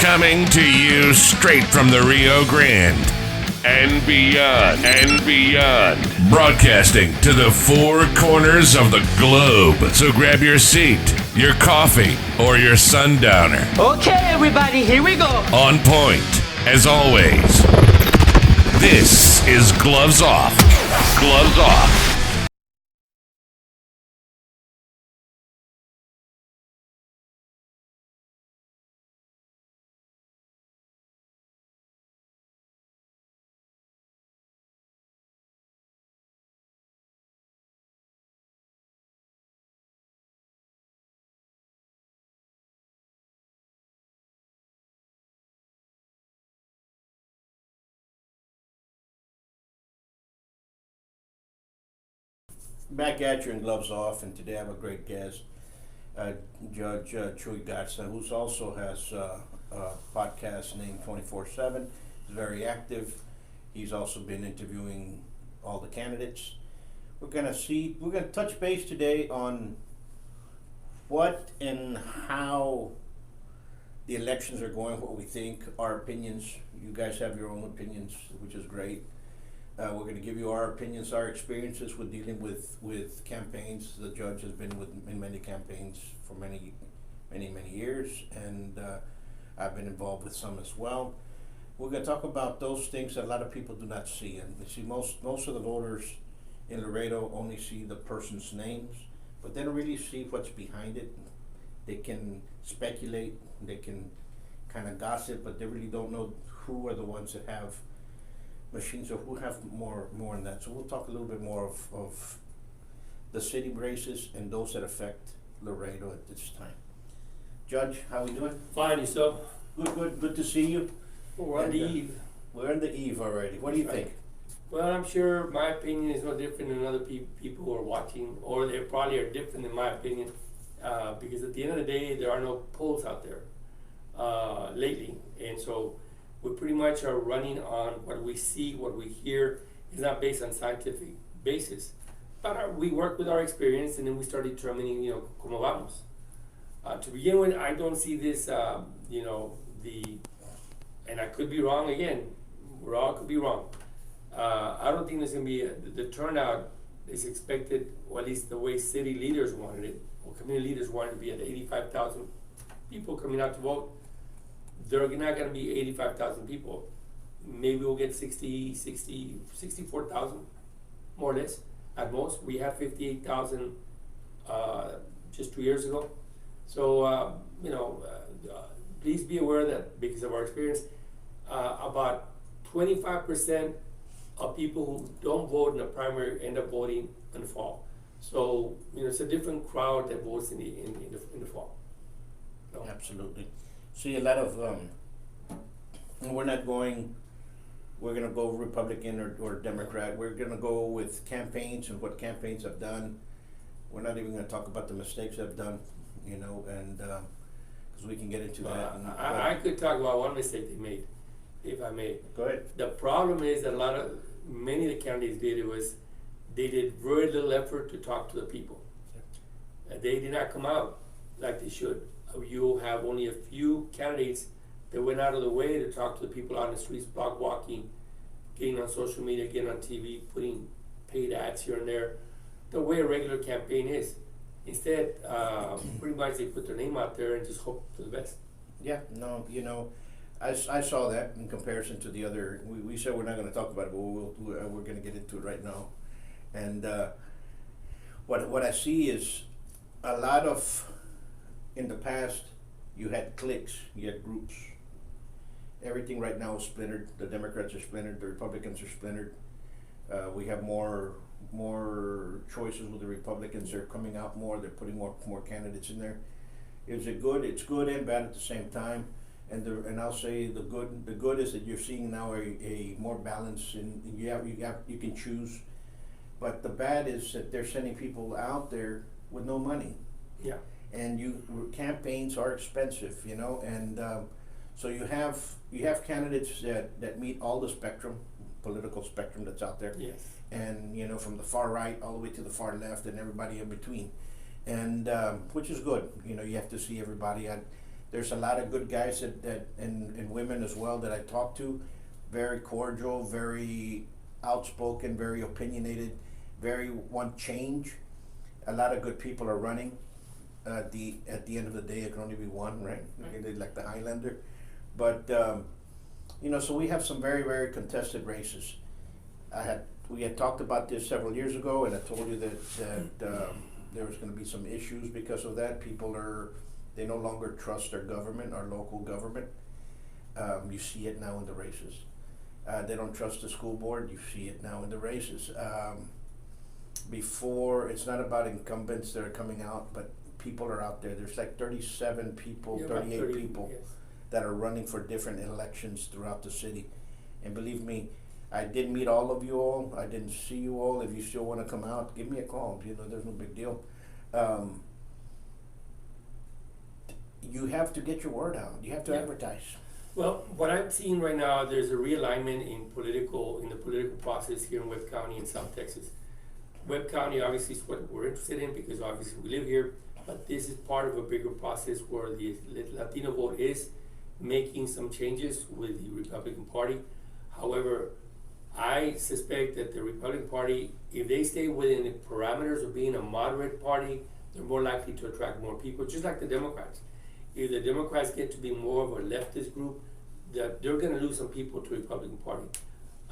Coming to you straight from the Rio Grande and beyond. Broadcasting to the four corners of the globe. So grab your seat, your coffee, or your sundowner. Okay, everybody, here we go. On point, as always. This is Gloves Off. Gloves Off. Back at you in Gloves Off, and today I have a great guest, Judge Jesus Garza, who also has a podcast named 24/7. He's very active. He's also been interviewing all the candidates. We're gonna touch base today on what and how the elections are going, what we think, our opinions. You guys have your own opinions, which is great. We're going to give you our opinions, our experiences with dealing with campaigns. The judge has been in many campaigns for many years, and I've been involved with some as well. We're going to talk about those things that a lot of people do not see. And you see, most of the voters in Laredo only see the person's names, but they don't really see what's behind it. They can speculate, they can kind of gossip, but they really don't know who are the ones that have machines, or who have more in that. So we'll talk a little bit more of the city races and those that affect Laredo at this time. Judge, how we doing? Fine, yourself? Good to see you. Well, we're on the eve. We're on the eve already. What do you think? Well, I'm sure my opinion is no different than other people who are watching, or they probably are different in my opinion, because at the end of the day, there are no polls out there lately, and so we pretty much are running on what we see, what we hear. It's not based on scientific basis, but we work with our experience, and then we start determining, como vamos. To begin with, I don't see this, and I could be wrong again. We all could be wrong. I don't think there's going to be the turnout is expected, or at least the way city leaders wanted it, or community leaders wanted it to be at 85,000 people coming out to vote. There are not going to be 85,000 people. Maybe we'll get 64,000, more or less, at most. We had 58,000 just 2 years ago. So, please be aware that because of our experience, about 25% of people who don't vote in the primary end up voting in the fall. So, it's a different crowd that votes in the fall. So. Absolutely. See, a lot of, we're going to go Republican or Democrat. We're going to go with campaigns and what campaigns have done. We're not even going to talk about the mistakes they've done, and because we can get into that. I could talk about one mistake they made, if I may. Go ahead. The problem is that many of the candidates they did very little effort to talk to the people. They did not come out like they should. You'll have only a few candidates that went out of the way to talk to the people out in the streets, block walking, getting on social media, getting on TV, putting paid ads here and there, the way a regular campaign is. Instead, pretty much they put their name out there and just hope for the best. Yeah, no, I saw that in comparison to the other. We said we're not going to talk about it, but we're going to get into it right now. And what I see is a lot of. In the past, you had cliques, you had groups. Everything right now is splintered. The Democrats are splintered, the Republicans are splintered. We have more choices with the Republicans. They're coming out more, they're putting more candidates in there. Is it good? It's good and bad at the same time. And I'll say the good is that you're seeing now a more balance, and you can choose. But the bad is that they're sending people out there with no money. Yeah. And campaigns are expensive, and so you have candidates that meet all the political spectrum that's out there. Yes. And from the far right all the way to the far left and everybody in between, and which is good. You have to see everybody. There's a lot of good guys and women as well that I talk to, very cordial, very outspoken, very opinionated, very want change. A lot of good people are running. At the end of the day, it can only be one, right? Like the Highlander. But so we have some very, very contested races. We had talked about this several years ago, and I told you that there was going to be some issues because of that. They no longer trust their government, our local government. You see it now in the races. They don't trust the school board. You see it now in the races. Before, it's not about incumbents that are coming out, but people are out there. There's like 37 people, 38 people that are running for different elections throughout the city. And believe me, I did meet all of you all. I didn't see you all. If you still want to come out, give me a call. There's no big deal. You have to get your word out. You have to advertise. Well, what I'm seeing right now, there's a realignment in the political process here in Webb County in South Texas. Webb County obviously is what we're interested in because obviously we live here, but this is part of a bigger process where the Latino vote is making some changes with the Republican Party. However, I suspect that the Republican Party, if they stay within the parameters of being a moderate party, they're more likely to attract more people, just like the Democrats. If the Democrats get to be more of a leftist group, that they're going to lose some people to the Republican Party.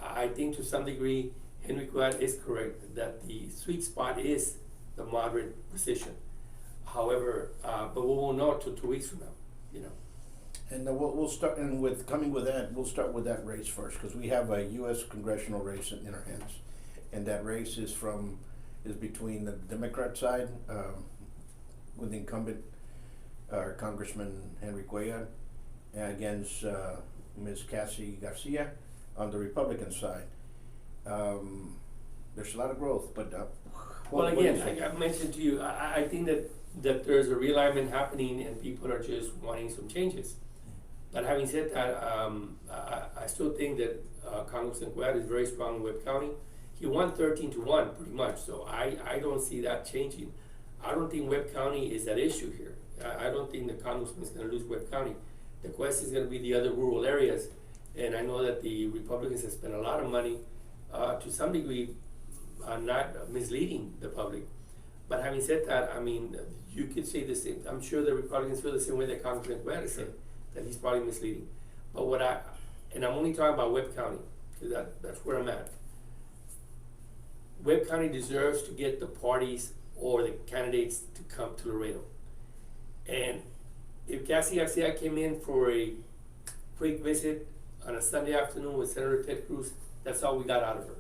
I think to some degree, Henry Cuellar is correct that the sweet spot is the moderate position. However, but we won't know until 2 weeks from now, And we'll start, and we'll start with that race first, because we have a U.S. congressional race in our hands, and that race is between the Democrat side with the incumbent Congressman Henry Cuellar against Ms. Cassie Garcia on the Republican side. There's a lot of growth, but well, again, like I mentioned to you, I think that there's a realignment happening, and people are just wanting some changes. But having said that, I still think that Congressman Cuellar is very strong in Webb County. He won 13-1 pretty much, so I don't see that changing. I don't think Webb County is at issue here. I don't think the congressman is going to lose Webb County. The question is going to be the other rural areas, and I know that the Republicans have spent a lot of money, to some degree, not misleading the public. But having said that, I mean, you could say the same. I'm sure the Republicans feel the same way that Congressman Cuellar is saying, that he's probably misleading. But and I'm only talking about Webb County, because that's where I'm at. Webb County deserves to get the parties or the candidates to come to Laredo. And if Cassie Garcia came in for a quick visit on a Sunday afternoon with Senator Ted Cruz, that's all we got out of her.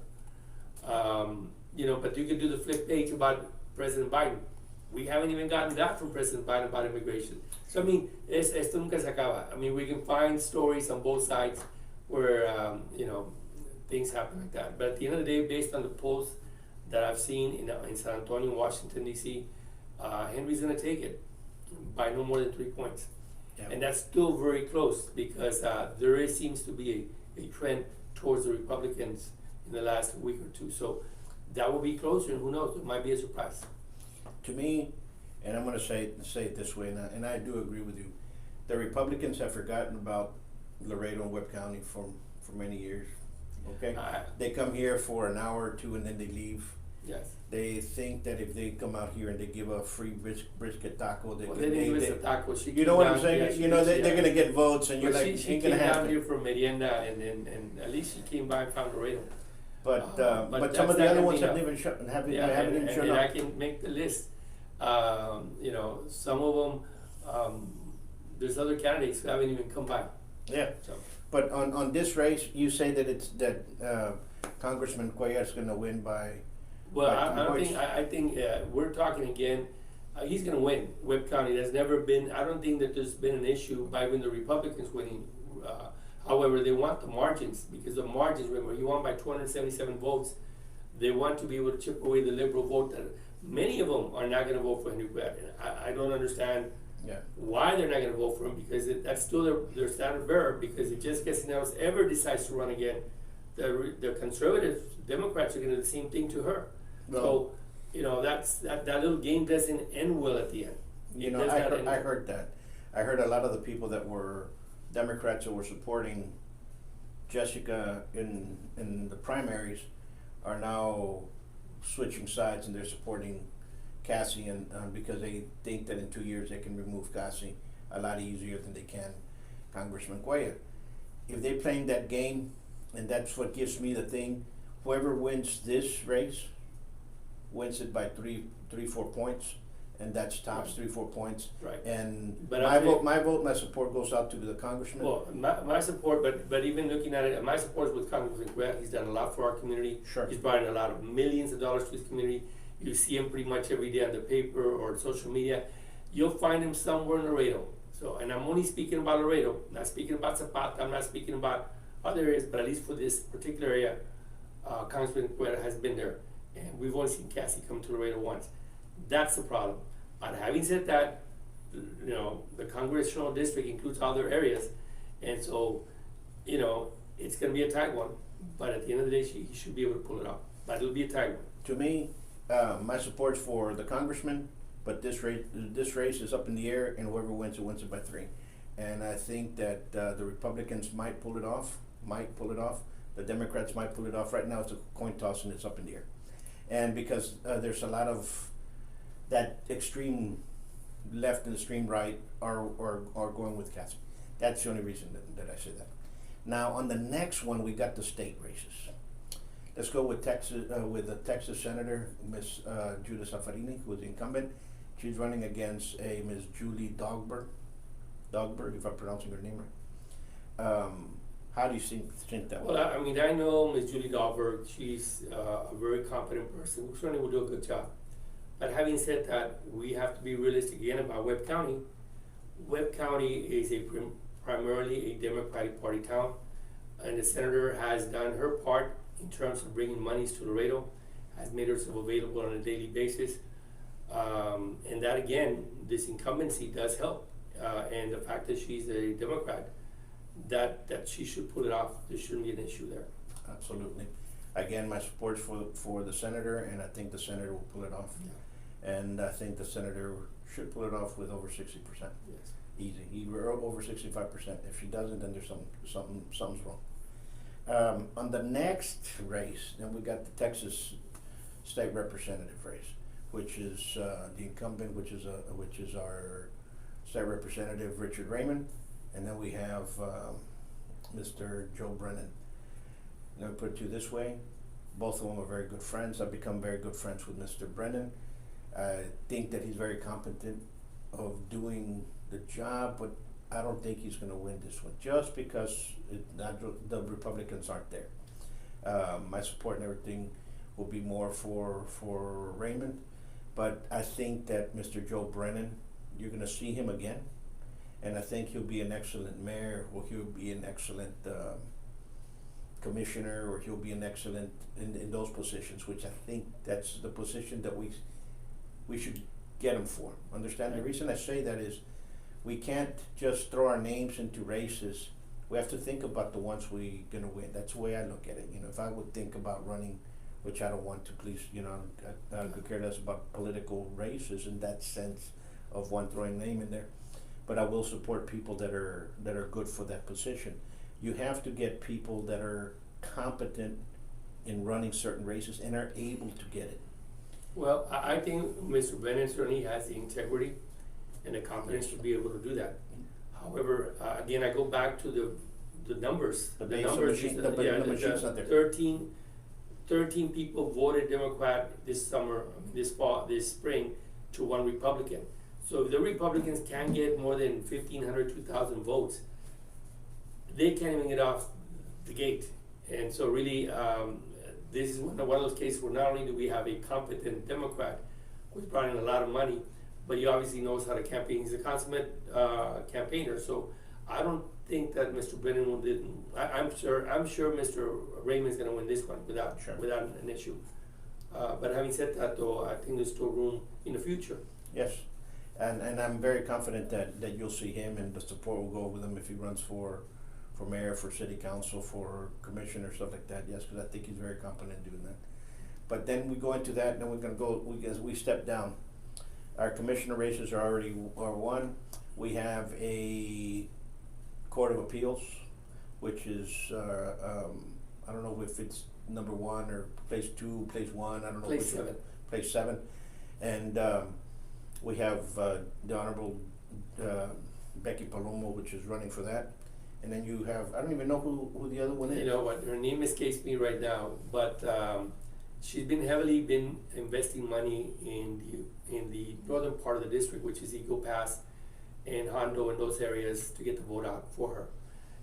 But you could do the flip page about President Biden. We haven't even gotten that from President Biden about immigration. So, I mean, esto nunca se acaba. I mean, we can find stories on both sides where, things happen like that. But at the end of the day, based on the polls that I've seen in San Antonio, Washington, D.C., Henry's going to take it by no more than 3 points. Yeah. And that's still very close because there seems to be a trend towards the Republicans in the last week or two. So that will be closer, and who knows, it might be a surprise. To me, and I'm going to say it this way, and I do agree with you, the Republicans have forgotten about Laredo and Webb County for many years. Okay, they come here for an hour or two and then they leave. Yes. They think that if they come out here and they give a free brisket taco, they taco. You know what I'm saying? They're going to get votes, and you're like, she ain't going to happen. She came down here for merienda, and at least she came by and found Laredo. But some of the other ones haven't even shown up. And I can make the list. Some of them, there's other candidates who haven't even come by. Yeah. So. But on this race, you say that Congressman Cuellar is going to win by. Well, I think we're talking again. He's going to win Webb County. There's never been. I don't think that there's been an issue by even the Republicans winning. However, they want the margins because the margins. Remember, he won by 277 votes. They want to be able to chip away the liberal vote. That many of them are not going to vote for Henry Cuellar. I don't understand why they're not going to vote for him, because that's still their standard bearer. Because if Jessica Cisneros ever decides to run again, the conservative Democrats are going to do the same thing to her. Well, so, that little game doesn't end well at the end. I heard that. I heard a lot of the people that were Democrats that were supporting Jessica in the primaries are now switching sides and they're supporting Cassie, and because they think that in 2 years they can remove Cassie a lot easier than they can Congressman Cuellar. If they're playing that game, and that's what gives me the thing, whoever wins this race wins it by 4 points, and that's tops 3-4 points. Right. And But my support goes out to the congressman. Well, my support, but even looking at it, my support is with Congressman Cuellar. He's done a lot for our community. Sure. He's brought in a lot of millions of dollars to his community. You see him pretty much every day on the paper or social media. You'll find him somewhere in Laredo. So, and I'm only speaking about Laredo, not speaking about Zapata, I'm not speaking about other areas, but at least for this particular area, Congressman Cuellar has been there. And we've only seen Cassie come to Laredo once. That's the problem. But having said that, you know, the congressional district includes other areas, and so, you know, it's going to be a tight one. But at the end of the day, he should be able to pull it off. But it'll be a tight one. To me, my support's for the congressman, but this race is up in the air, and whoever wins it by 3. And I think that the Republicans might pull it off. The Democrats might pull it off. Right now, it's a coin toss, and it's up in the air. And because there's a lot of that extreme left and extreme right are going with Cassie. That's the only reason that I say that. Now, on the next one, we got the state races. Let's go with Texas, with the Texas Senator, Miss Judah Safarini, who is the incumbent. She's running against a Miss Julie Dogberg, if I'm pronouncing her name right. How do you think that? Well, I mean, I know Ms. Julie Dahlberg. She's a very competent person who certainly will do a good job. But having said that, we have to be realistic again about Webb County. Webb County is primarily a Democratic Party town, and the senator has done her part in terms of bringing monies to Laredo, has made herself available on a daily basis. And that, again, this incumbency does help. And the fact that she's a Democrat, that she should pull it off. There shouldn't be an issue there. Absolutely. Again, my support's for the senator, and I think the senator will pull it off. Yeah. And I think the senator should pull it off with over 60%. Yes. Easy. Over 65%. If she doesn't, then there's something's wrong. On the next race, then we got the Texas state representative race, which is the incumbent, which is our state representative Richard Raymond, and then we have Mr. Joe Brennan. Let me put it to you this way: both of them are very good friends. I've become very good friends with Mr. Brennan. I think that he's very competent of doing the job, but I don't think he's going to win this one just because the Republicans aren't there. My support and everything will be more for Raymond, but I think that Mr. Joe Brennan, you're going to see him again, and I think he'll be an excellent mayor, or he'll be an excellent commissioner, or he'll be an excellent in those positions, which I think that's the position that we should get him for. Understand? The reason I say that is we can't just throw our names into races. We have to think about the ones we're gonna win. That's the way I look at it. You know, if I would think about running, which I don't want to, please, you know, I could care less about political races in that sense of one throwing name in there. But I will support people that are good for that position. You have to get people that are competent in running certain races and are able to get it. Well, I think Mr. Brennan certainly has the integrity and the competence to be able to do that. However, again, I go back to the numbers. The numbers is the machine's not there. 13 people voted Democrat this summer, this fall, this spring, to one Republican. So if the Republicans can't get more than 1,500, 2,000 votes, they can't even get off the gate. And so really, this is one of those cases where not only do we have a competent Democrat who's brought in a lot of money, but he obviously knows how to campaign. He's a consummate campaigner. So I don't think that Mr. Brennan will. I'm sure Mr. Raymond's going to win this one without an issue. But having said that, though, I think there's still room in the future. Yes, and I'm very confident that you'll see him, and the support will go with him if he runs for mayor, for city council, for commissioner, stuff like that. Yes, because I think he's very competent in doing that. But then we go into that, and then we're going to go. As we step down, our commissioner races are won. We have a Court of Appeals, which is, I don't know if it's number one or place two, place one, I don't know. Place which 7. one. Place 7. And we have the Honorable Becky Palomo, which is running for that. And then you have, I don't even know who the other one is. You know what, her name escapes me right now, but she's been heavily investing money in the northern part of the district, which is Eagle Pass and Hondo and those areas, to get the vote out for her.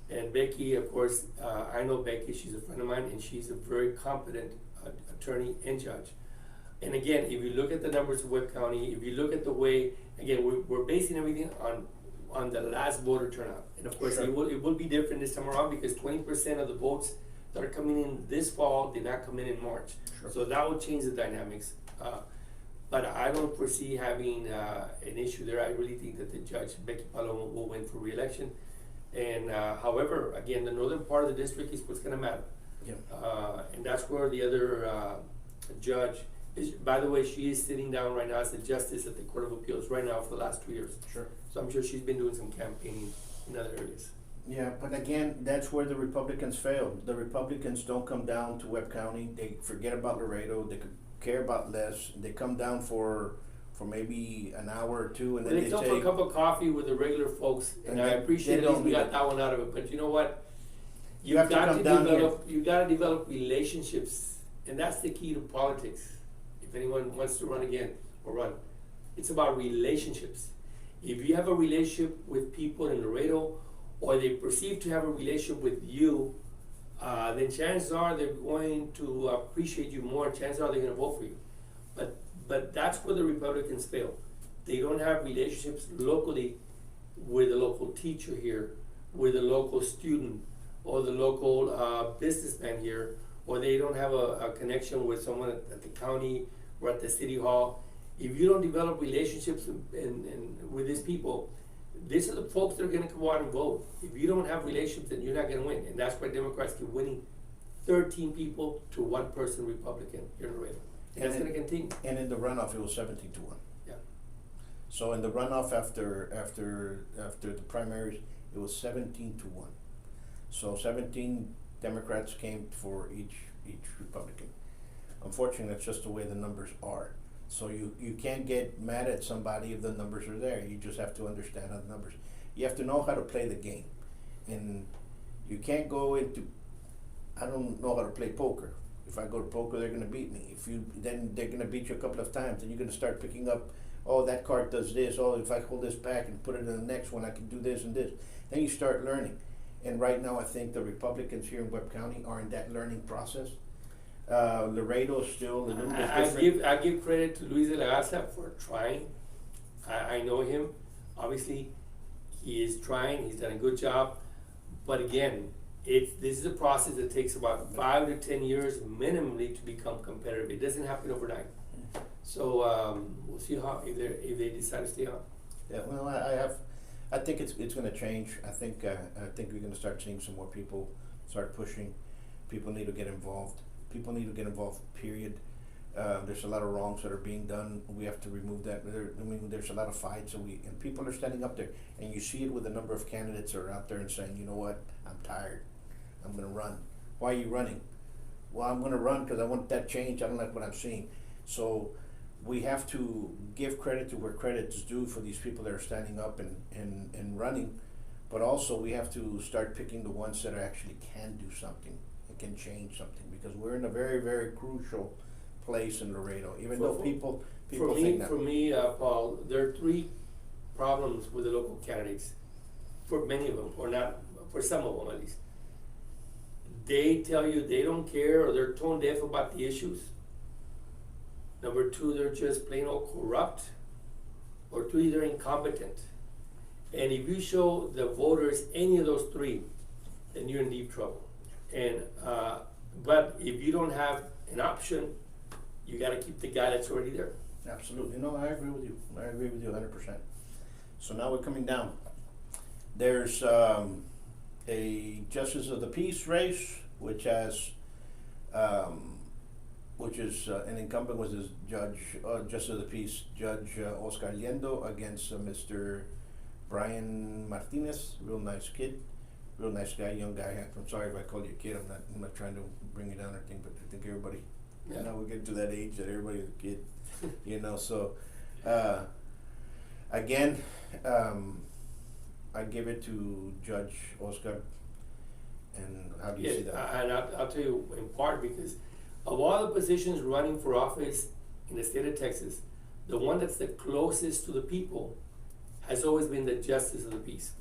And Becky, of course, I know Becky, she's a friend of mine, and she's a very competent attorney and judge. And again, if you look at the numbers of Webb County, if you look at the way, again, we're basing everything on the last voter turnout. And of course, Sure. it will be different this time around, because 20% of the votes that are coming in this fall did not come in March. Sure. So that will change the dynamics. But I don't foresee having an issue there. I really think that the judge, Becky Palomo, will win for re-election. And however, again, the northern part of the district is what's going to matter. Yeah. And that's where the other judge is. By the way, she is sitting down right now as the justice at the Court of Appeals right now for the last 2 years. Sure. So I'm sure she's been doing some campaigning in other areas. Yeah, but again, that's where the Republicans failed. The Republicans don't come down to Webb County. They forget about Laredo. They could care about less. They come down for maybe an hour or two, and then They come for a cup of coffee with the regular folks, and I appreciate they at least don't we need got it. that one out of it. But you know what? You have to come down here. You got to develop relationships, and that's the key to politics. If anyone wants to run again or run, it's about relationships. If you have a relationship with people in Laredo, or they perceive to have a relationship with you, then chances are they're going to appreciate you more. Chances are they're going to vote for you. But that's where the Republicans fail. They don't have relationships locally with the local teacher here, with the local student, or the local businessman here, or they don't have a connection with someone at the county or at the city hall. If you don't develop relationships with these people, these are the folks that are going to come out and vote. If you don't have relationships, then you're not going to win. And that's why Democrats keep winning 13 people to 1 person Republican here in Laredo. And that's going to continue. And in the runoff, it was 17-1. Yeah. So in the runoff after the primaries, it was 17-1. So 17 Democrats came for each Republican. Unfortunately, that's just the way the numbers are. So you can't get mad at somebody if the numbers are there. You just have to understand the numbers. You have to know how to play the game. And you can't go into, I don't know how to play poker. If I go to poker, they're going to beat me. Then they're going to beat you a couple of times. Then you're going to start picking up, oh, that card does this. Oh, if I hold this back and put it in the next one, I can do this and this. Then you start learning. And right now, I think the Republicans here in Webb County are in that learning process. Laredo is still a little bit different. I give credit to Luis de la Garza for trying. I know him. Obviously, he is trying. He's done a good job. But again, this is a process that takes about 5 to 10 years minimally to become competitive. It doesn't happen overnight. So we'll see if they decide to stay on. Yeah, well, I think it's going to change. I think we're going to start seeing some more people start pushing. People need to get involved. People need to get involved, period. There's a lot of wrongs that are being done. We have to remove that. There's a lot of fights, and people are standing up there. And you see it with the number of candidates that are out there and saying, you know what, I'm tired. I'm going to run. Why are you running? Well, I'm going to run because I want that change. I don't like what I'm seeing. So we have to give credit to where credit's due for these people that are standing up and running. But also we have to start picking the ones that actually can do something and can change something, because we're in a very, very crucial place in Laredo, even though people think that. For me, Paul, there are 3 problems with the local candidates. For many of them, or not, for some of them at least. They tell you they don't care, or they're tone deaf about the issues. Number 2, they're just plain old corrupt. Or 3, they're incompetent. And if you show the voters any of those 3, then you're in deep trouble. And but if you don't have an option, you got to keep the guy that's already there. Absolutely. No, I agree with you. I agree with you 100%. So now we're coming down. There's a Justice of the Peace race, which is an incumbent was his Justice of the Peace, Judge Oscar Liendo, against Mr. Brian Martinez, real nice kid, real nice guy, young guy. I'm sorry if I called you a kid. I'm not trying to bring you down or anything, but I think everybody, you know, we're getting to that age that everybody's a kid, you know. So, again, I give it to Judge Oscar. And how do you see that? And I'll tell you in part because of all the positions running for office in the state of Texas, the one that's the closest to the people has always been the justice of the peace.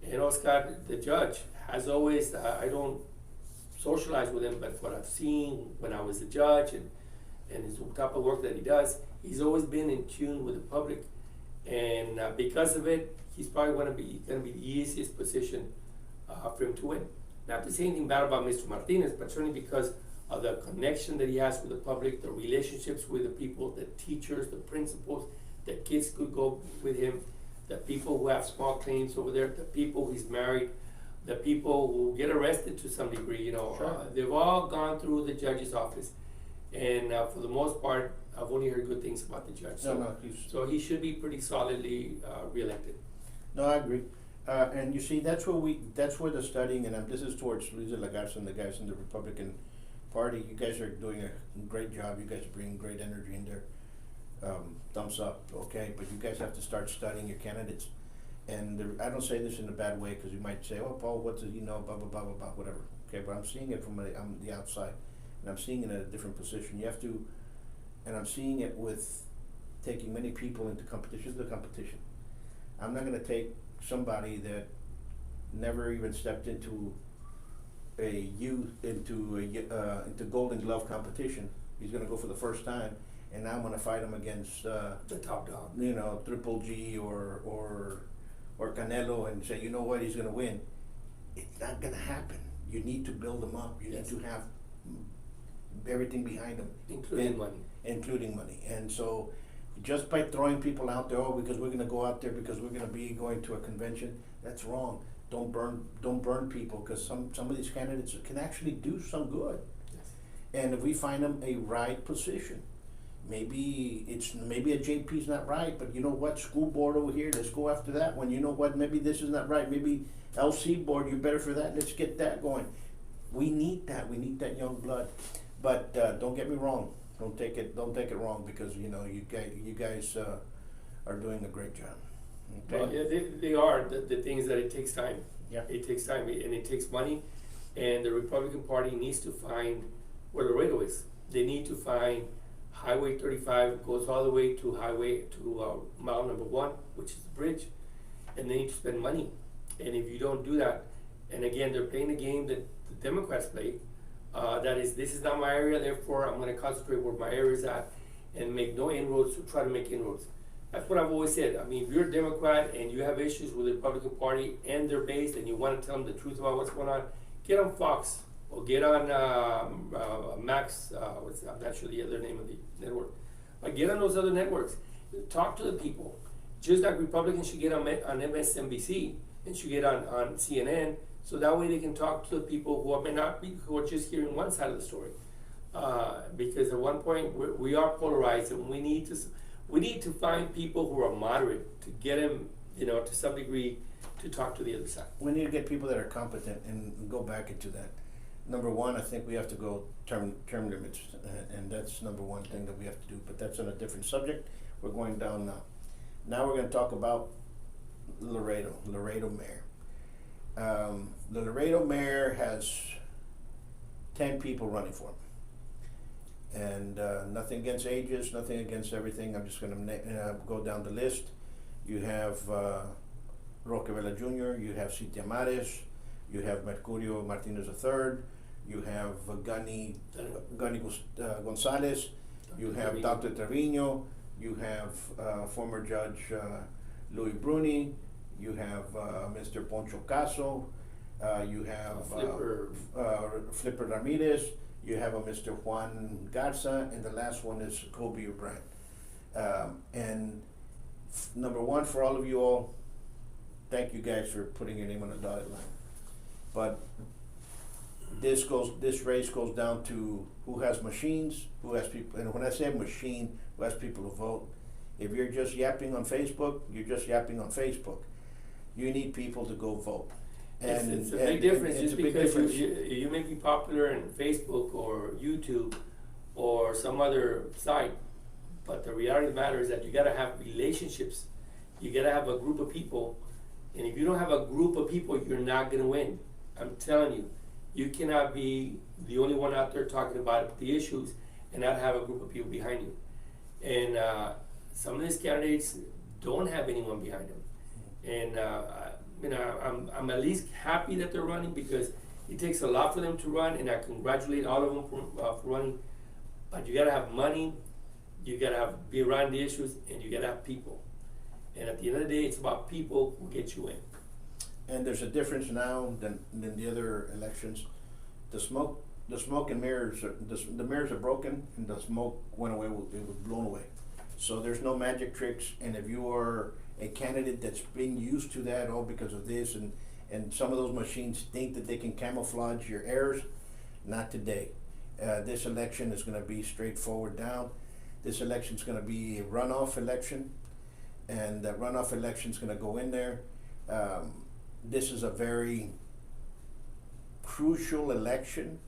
And Oscar, the judge, has always, I don't socialize with him, but what I've seen when I was the judge and his type of work that he does, he's always been in tune with the public. And because of it, he's probably going to be the easiest position for him to win. Not to say anything bad about Mr. Martinez, but certainly because of the connection that he has with the public, the relationships with the people, the teachers, the principals, the kids could go with him, the people who have small claims over there, the people he's married, the people who get arrested to some degree, you know. Sure. They've all gone through the judge's office. And for the most part, I've only heard good things about the judge. So he should be pretty solidly reelected. No, I agree. And you see, that's where the studying, and this is towards Luis de la Garza and the guys in the Republican Party. You guys are doing a great job. You guys bring great energy in there. Thumbs up, okay? But you guys have to start studying your candidates. And I don't say this in a bad way because you might say, oh, Paul, what does he know, blah, blah, blah, blah, blah, whatever. Okay, but I'm seeing it from the outside. And I'm seeing it at a different position. You have to, and I'm seeing it with taking many people into competition. This is the competition. I'm not going to take somebody that never even stepped into into Golden Glove competition. He's going to go for the first time, and now I'm going to fight him against the top dog. You know, Triple G or Canelo, and say, you know what, he's going to win. It's not going to happen. You need to build him up. You need to have everything behind him, including money. And so, just by throwing people out there, because we're going to go out there because we're going to be going to a convention, that's wrong. Don't burn people, because some of these candidates can actually do some good. Yes. And if we find them a right position, maybe a JP's not right, but you know what, school board over here, let's go after that one. You know what, maybe this is not right. Maybe LC board, you're better for that. Let's get that going. We need that. We need that young blood. But don't get me wrong. Don't take it wrong, because you know you guys are doing a great job. Okay? Well, yeah, they are. The thing is that it takes time. Yeah. It takes time and it takes money, and the Republican Party needs to find where Laredo is. They need to find Highway 35 goes all the way to mile number 1, which is the bridge, and they need to spend money. And if you don't do that, and again, they're playing the game that the Democrats play. That is, this is not my area, therefore I'm going to concentrate where my area is at and make no inroads to try to make inroads. That's what I've always said. I mean, if you're a Democrat and you have issues with the Republican Party and their base, and you want to tell them the truth about what's going on, get on Fox or get on Max. I'm not sure the other name of the network. But get on those other networks. Talk to the people. Just like Republicans should get on MSNBC and should get on CNN. So that way they can talk to the people who are just hearing one side of the story. Because at one point we are polarized, and we need to find people who are moderate to get them, to some degree, to talk to the other side. We need to get people that are competent and go back into that. Number one, I think we have to go term limits, and that's number one thing that we have to do. But that's on a different subject. We're going down now. Now we're going to talk about Laredo Mayor. The Laredo mayor has 10 people running for him, and nothing against ages, nothing against everything. I'm just going to go down the list. You have Roque Vela Jr., you have Citia Mares, you have Mercurio Martinez III, you have Gani Gonzalez, you have Dr. Trevino, you have former Judge Louis Bruni, you have Mr. Poncho Caso, you have Flipper Ramirez, you have a Mr. Juan Garza, and the last one is Kobe O'Brien. And number one, for all of you all, thank you guys for putting your name on the dotted line. But this race goes down to who has machines, who has people, and when I say machine, who has people to vote. If you're just yapping on Facebook, you're just yapping on Facebook. You need people to go vote. It's a big difference it's just a big because difference. you may be popular in Facebook or YouTube or some other site, but the reality of the matter is that you gotta have relationships. You gotta have a group of people, and if you don't have a group of people, you're not gonna win. I'm telling you, you cannot be the only one out there talking about the issues and not have a group of people behind you. And some of these candidates don't have anyone behind them. And I'm at least happy that they're running because it takes a lot for them to run, and I congratulate all of them for running. But you gotta have money, you gotta be around the issues, and you gotta have people. And at the end of the day, it's about people who get you in. And there's a difference now than the other elections. The smoke and mirrors, the mirrors are broken, and the smoke went away. It was blown away. So there's no magic tricks. And if you are a candidate that's been used to that, all because of this, and some of those machines think that they can camouflage your errors, not today. This election is going to be straightforward down. This election is going to be a runoff election, and that runoff election is going to go in there. This is a very crucial election,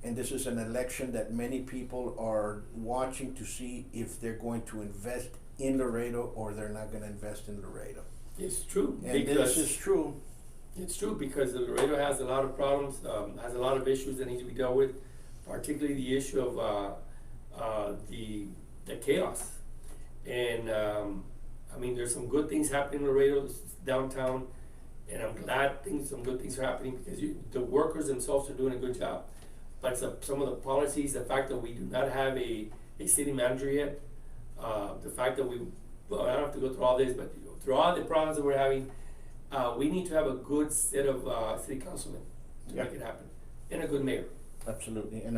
and this is an election that many people are watching to see if they're going to invest in Laredo or they're not going to invest in Laredo. It's true. And this is true. It's true because Laredo has a lot of problems, has a lot of issues that need to be dealt with, particularly the issue of the chaos. And I mean, there's some good things happening in Laredo downtown, and I'm glad some good things are happening because the workers themselves are doing a good job. But some of the policies, the fact that we do not have a city manager yet, the fact that I don't have to go through all this, but through all the problems that we're having, we need to have a good set of city councilmen to make it happen, and a good mayor. Absolutely, and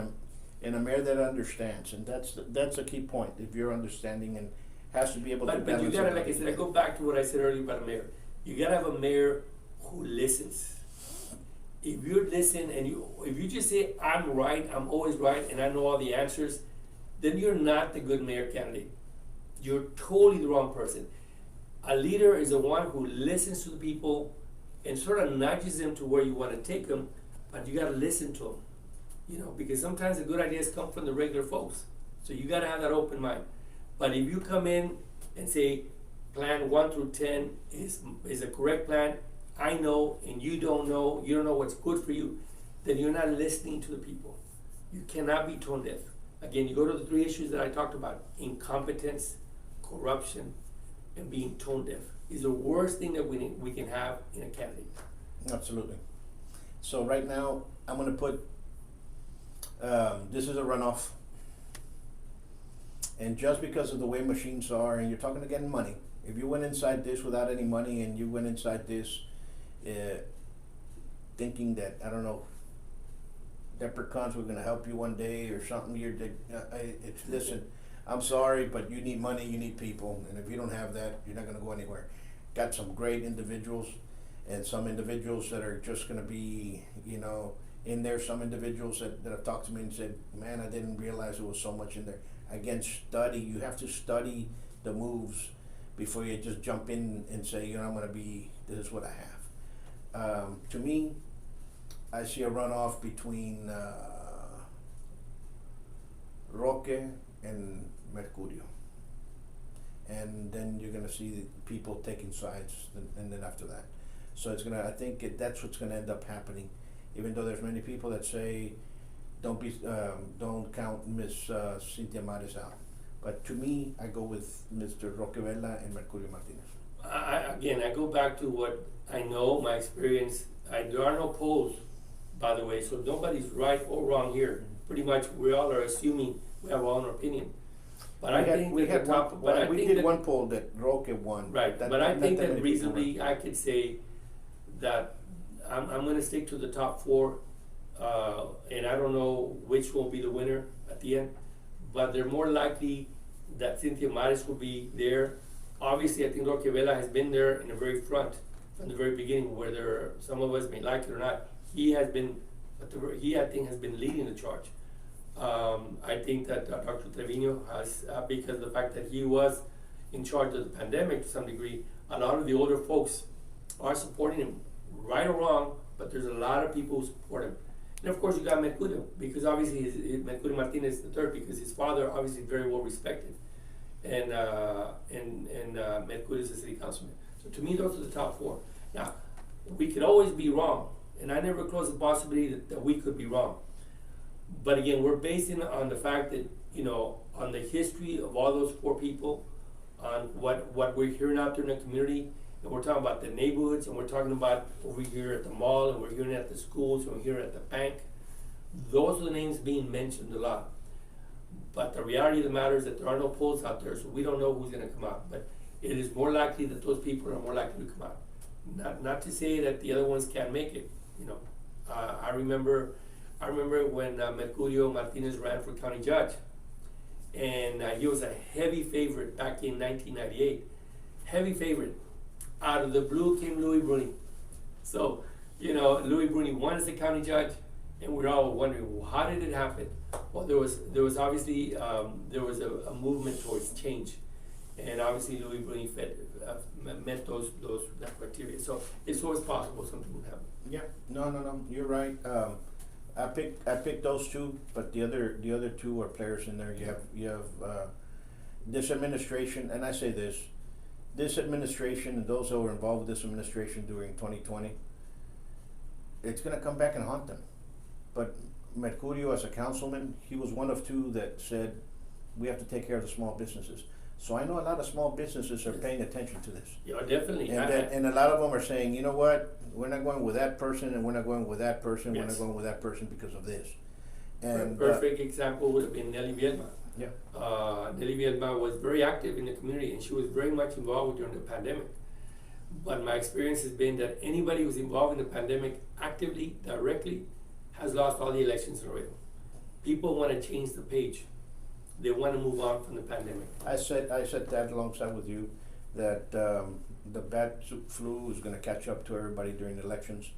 a mayor that understands, and that's a key point. If you're understanding and has to be able to balance. But you gotta, like I said, I go back to what I said earlier about a mayor. You gotta have a mayor who listens. If you listen and if you just say I'm right, I'm always right, and I know all the answers, then you're not the good mayor candidate. You're totally the wrong person. A leader is the one who listens to the people and sort of nudges them to where you want to take them, but you got to listen to them, because sometimes the good ideas come from the regular folks. So you got to have that open mind. But if you come in and say plan 1 through 10 is a correct plan, I know and you don't know what's good for you, then you're not listening to the people. You cannot be tone deaf. Again, you go to the 3 issues that I talked about: incompetence, corruption, and being tone deaf is the worst thing that we can have in a candidate. Absolutely. So right now, I'm going to put, this is a runoff. And just because of the way machines are, and you're talking again money, if you went inside this without any money and you went inside this thinking that, I don't know, leprechauns were going to help you one day or something, listen, I'm sorry, but you need money, you need people, and if you don't have that, you're not going to go anywhere. Got some great individuals, and some individuals that are just going to be, in there. Some individuals that have talked to me and said, man, I didn't realize there was so much in there. Again, study. You have to study the moves before you just jump in and say, I'm going to be, this is what I have. To me, I see a runoff between Roque and Mercurio. And then you're going to see people taking sides, and then after that. So I think that's what's going to end up happening. Even though there's many people that say, don't count Miss Cynthia Mares out. But to me, I go with Mr. Roque Vela and Mercurio Martinez. I go back to what I know, my experience. There are no polls, by the way, so nobody's right or wrong here. Pretty much, we all are assuming we have our own opinion. But we did one poll that Roque won. Right, but I think that reasonably I could say that I'm going to stick to the top 4, and I don't know which will be the winner at the end, but they're more likely that Cynthia Mares will be there. Obviously, I think Roque Vela has been there in the very front from the very beginning, whether some of us may like it or not. He has been, I think, has been leading the charge. I think that Dr. Trevino has, because of the fact that he was in charge of the pandemic to some degree, a lot of the older folks are supporting him, right or wrong, but there's a lot of people who support him. And of course you got Mercurio, because obviously Mercurio Martinez III, because his father obviously very well respected, and Mercurio is a city councilman. So to me, those are the top four. Now, we could always be wrong, and I never close the possibility that we could be wrong. But again, we're basing it on the fact that, on the history of all those four people, on what we're hearing out there in the community, and we're talking about the neighborhoods, and we're talking about over here at the mall, and we're hearing it at the schools, and we're hearing it at the bank. Those are the names being mentioned a lot. But the reality of the matter is that there are no polls out there, so we don't know who's going to come out. But it is more likely that those people are more likely to come out. Not to say that the other ones can't make it. I remember when Mercurio Martinez ran for county judge, and he was a heavy favorite back in 1998. Heavy favorite. Out of the blue came Louis Bruni. So, Louis Bruni won as the county judge, and we're all wondering, well, how did it happen? Well, there was obviously there was a movement towards change, and obviously Louis Bruni met that criteria. So it's always possible something would happen. Yeah, no, you're right. I picked those two, but the other two are players in there. You have this administration, and I say this administration and those that were involved with this administration during 2020, it's going to come back and haunt them. But Mercurio, as a councilman, he was one of two that said we have to take care of the small businesses. So I know a lot of small businesses are paying attention to this. Yeah, definitely. And a lot of them are saying, you know what, we're not going with that person, and we're not going with that person, Yes. we're not going with that person because of this. And perfect example would have been Nelly Viedma. Yeah. Nelly Viedma was very active in the community, and she was very much involved during the pandemic. But my experience has been that anybody who's involved in the pandemic actively, directly, has lost all the elections in Laredo. People want to change the page. They want to move on from the pandemic. I said that alongside with you, that the bat flu is going to catch up to everybody during the elections,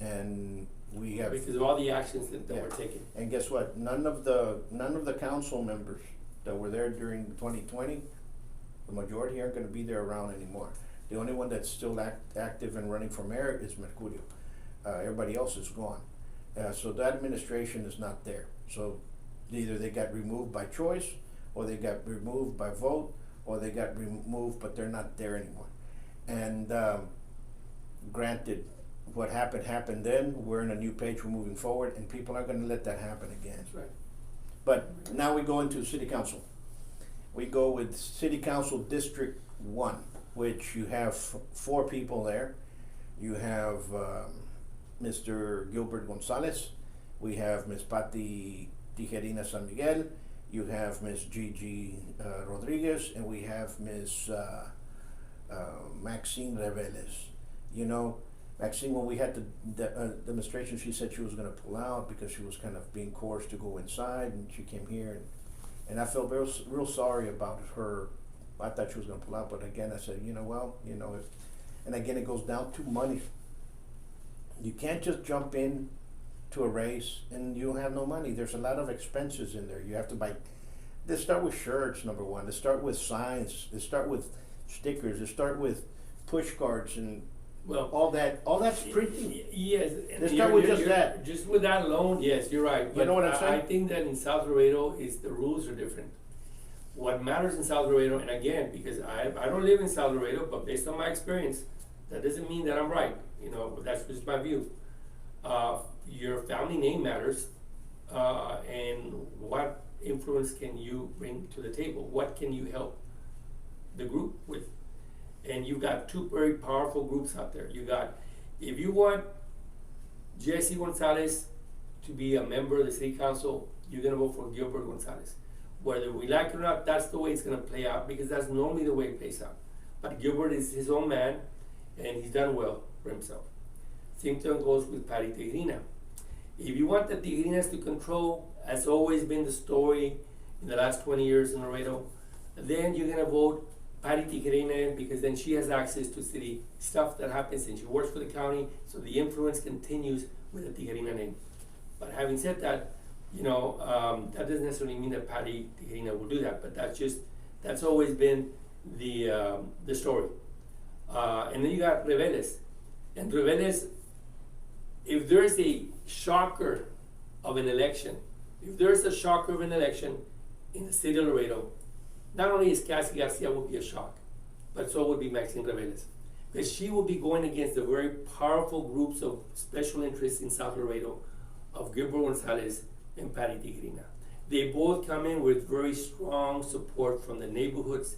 and we have Because of all the actions that Yeah. were taken. And guess what? None of the council members that were there during 2020, the majority aren't going to be there around anymore. The only one that's still active and running for mayor is Mercurio. Everybody else is gone. So that administration is not there. So either they got removed by choice, or they got removed by vote, or they got removed but they're not there anymore. And granted, what happened then. We're in a new page, we're moving forward, and people aren't going to let that happen again. That's right. But now we go into city council. We go with city council District 1, which you have four people there. You have Mr. Gilbert Gonzalez, we have Ms. Patti Tijerina San Miguel, you have Ms. Gigi Rodriguez, and we have Ms. Maxine Reveles. Maxine, when we had the demonstration, she said she was going to pull out because she was kind of being coerced to go inside, and she came here, and I felt real sorry about her. I thought she was going to pull out, but again, I said, and again, it goes down to money. You can't just jump in to a race and you don't have no money. There's a lot of expenses in there. You have to buy. They start with shirts, number one. They start with signs. They start with stickers. They start with push cards and all that's printing. Yes. They start with just that. Just with that alone, yes, you're right. You know what I'm saying? I think that in South Laredo the rules are different. What matters in South Laredo, and again, because I don't live in South Laredo, but based on my experience, that doesn't mean that I'm right. That's just my view. Your family name matters, and what influence can you bring to the table? What can you help the group with? And you've got two very powerful groups out there. If you want Jesse Gonzalez to be a member of the city council, you're gonna vote for Gilbert Gonzalez. Whether we like it or not, that's the way it's gonna play out, because that's normally the way it plays out. But Gilbert is his own man, and he's done well for himself. Same thing goes with Patti Tijerina. If you want the Tigerinas to control, as always been the story in the last 20 years in Laredo, then you're gonna vote Patti Tijerina, because then she has access to city stuff that happens, and she works for the county, so the influence continues with the Tijerina name. But having said that, that doesn't necessarily mean that Patti Tijerina will do that, but that's always been the story. And then you got Reveles. And Reveles, if there's a shocker of an election, in the city of Laredo, not only is Cassie Garcia will be a shock, but so would be Maxine Reveles. Because she will be going against the very powerful groups of special interests in South Laredo of Gilbert Gonzalez and Patty Tigrina. They both come in with very strong support from the neighborhoods,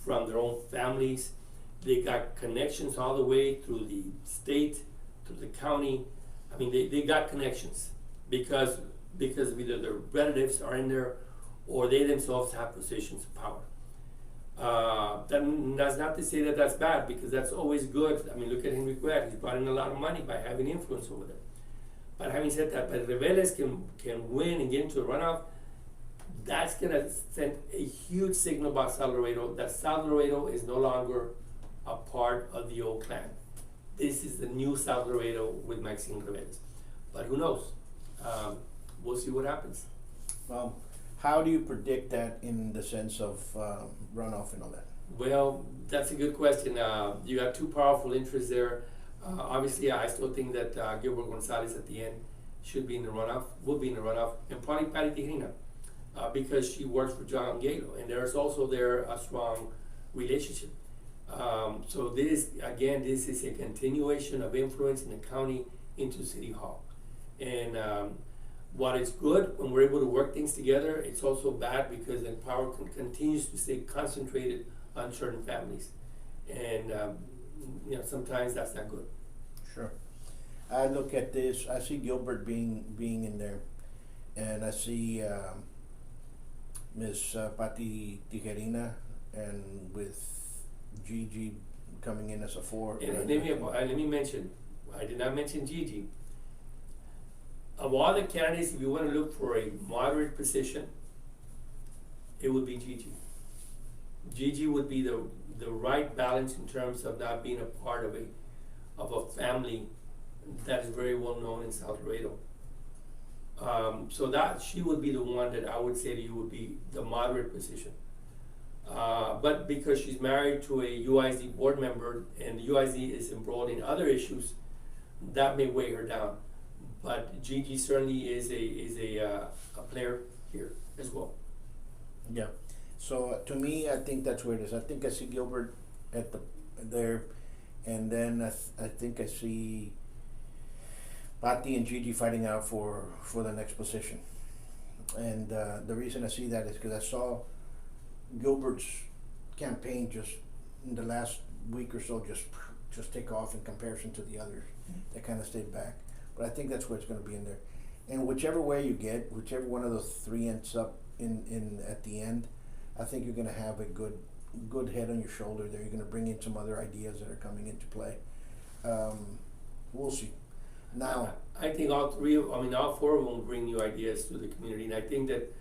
from their own families. They got connections all the way through the state, through the county. I mean, they got connections because either their relatives are in there or they themselves have positions of power. That's not to say that that's bad, because that's always good. I mean, look at Henry Quaid. He's brought in a lot of money by having influence over there. But having said that, but Reveles can win and get into a runoff, that's going to send a huge signal about South Laredo, that South Laredo is no longer a part of the old clan. This is the new South Laredo with Maxine Reveles. But who knows? We'll see what happens. Well, how do you predict that in the sense of runoff and all that? Well, that's a good question. You got two powerful interests there. Obviously, I still think that Gilbert Gonzalez at the end should be in the runoff, will be in the runoff, and probably Patty Tigrina, because she works for John Galo, and there's also there a strong relationship. So this is a continuation of influence in the county into City Hall. And while it's good when we're able to work things together, it's also bad because then power continues to stay concentrated on certain families. And sometimes that's not good. Sure. I look at this, I see Gilbert being in there, and I see Miss Patti Tijerina, and with Gigi coming in as a 4. And let me mention, I did not mention Gigi. Of all the candidates, if you want to look for a moderate position, it would be Gigi. Gigi would be the right balance in terms of not being a part of a family that is very well known in South Laredo. So that she would be the one that I would say to you would be the moderate position. But because she's married to a UIZ board member and the UIZ is embroiled in other issues, that may weigh her down. But Gigi certainly is a player here as well. Yeah. So to me, I think that's where it is. I think I see Gilbert there, and then I think I see Patti and Gigi fighting out for the next position. And the reason I see that is because I saw Gilbert's campaign just in the last week or so just take off in comparison to the others that kind of stayed back. But I think that's where it's going to be in there. And whichever way you get, whichever one of those three ends up in at the end, I think you're going to have a good head on your shoulder there. You're going to bring in some other ideas that are coming into play. We'll see. Now, I think all four of them will bring new ideas to the community, and I think that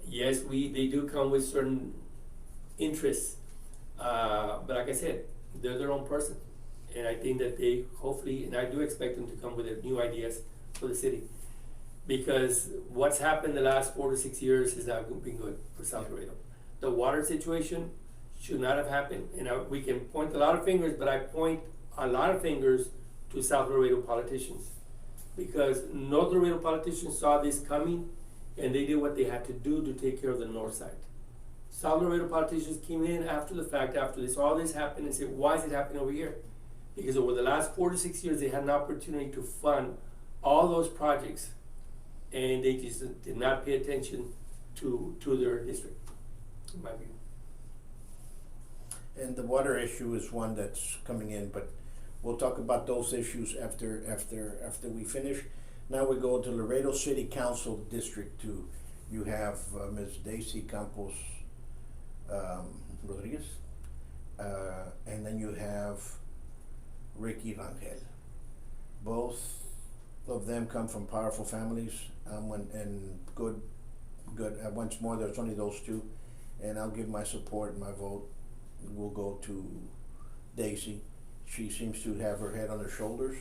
yes, they do come with certain interests, but like I said, they're their own person, and I think that they hopefully, and I do expect them to come with new ideas for the city, because what's happened the last 4 to 6 years has not been good for South Laredo. The water situation should not have happened, and we can point a lot of fingers, but I point a lot of fingers to South Laredo politicians, because North Laredo politicians saw this coming and they did what they had to do to take care of the north side. South Laredo politicians came in after the fact, after all this happened, and said, why is it happening over here? Because over the last 4 to 6 years they had an opportunity to fund all those projects, and they just did not pay attention to their district, in my view. and the water issue is one that's coming in, but we'll talk about those issues after we finish. Now we go to Laredo City Council District 2. You have Ms. Daisy Campos Rodriguez, and then you have Ricky Rangel. Both of them come from powerful families, and good. Once more, there's only those two, and I'll give my support and my vote. Will go to Daisy. She seems to have her head on her shoulders.